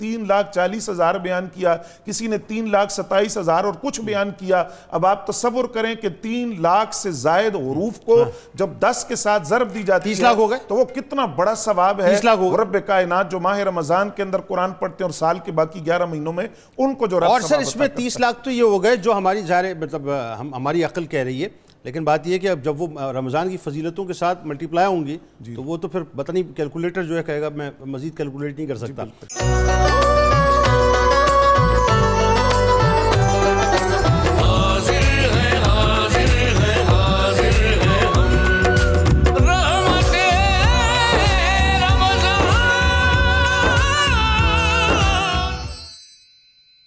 3,40,000 بیان کیا, کسی نے 3,27,000 اور کچھ بیان کیا. اب آپ تصور کریں کہ 3 لاکھ سے زائد حروف کو جب 10 کے ساتھ ضرب دی جاتی 30 لاکھ ہو گئے تو وہ کتنا بڑا ثواب ہے. 30 لاکھ ہو گئے. رب کائنات جو ماہ رمضان کے اندر قرآن پڑھتے ہیں اور سال کے باقی 11 مہینوں میں ان کو جو رب اور سر اس میں 30 لاکھ تو یہ ہو گئے جو ہماری ظاہر مطلب ہماری عقل کہہ رہی ہے, لیکن بات یہ ہے کہ اب جب وہ رمضان کی فضیلتوں کے ساتھ ملٹی پلائی ہوں گی تو وہ تو پھر پتہ نہیں کیلکولیٹر جو ہے کہے گا میں مزید کیلکولیٹ نہیں کر سکتا.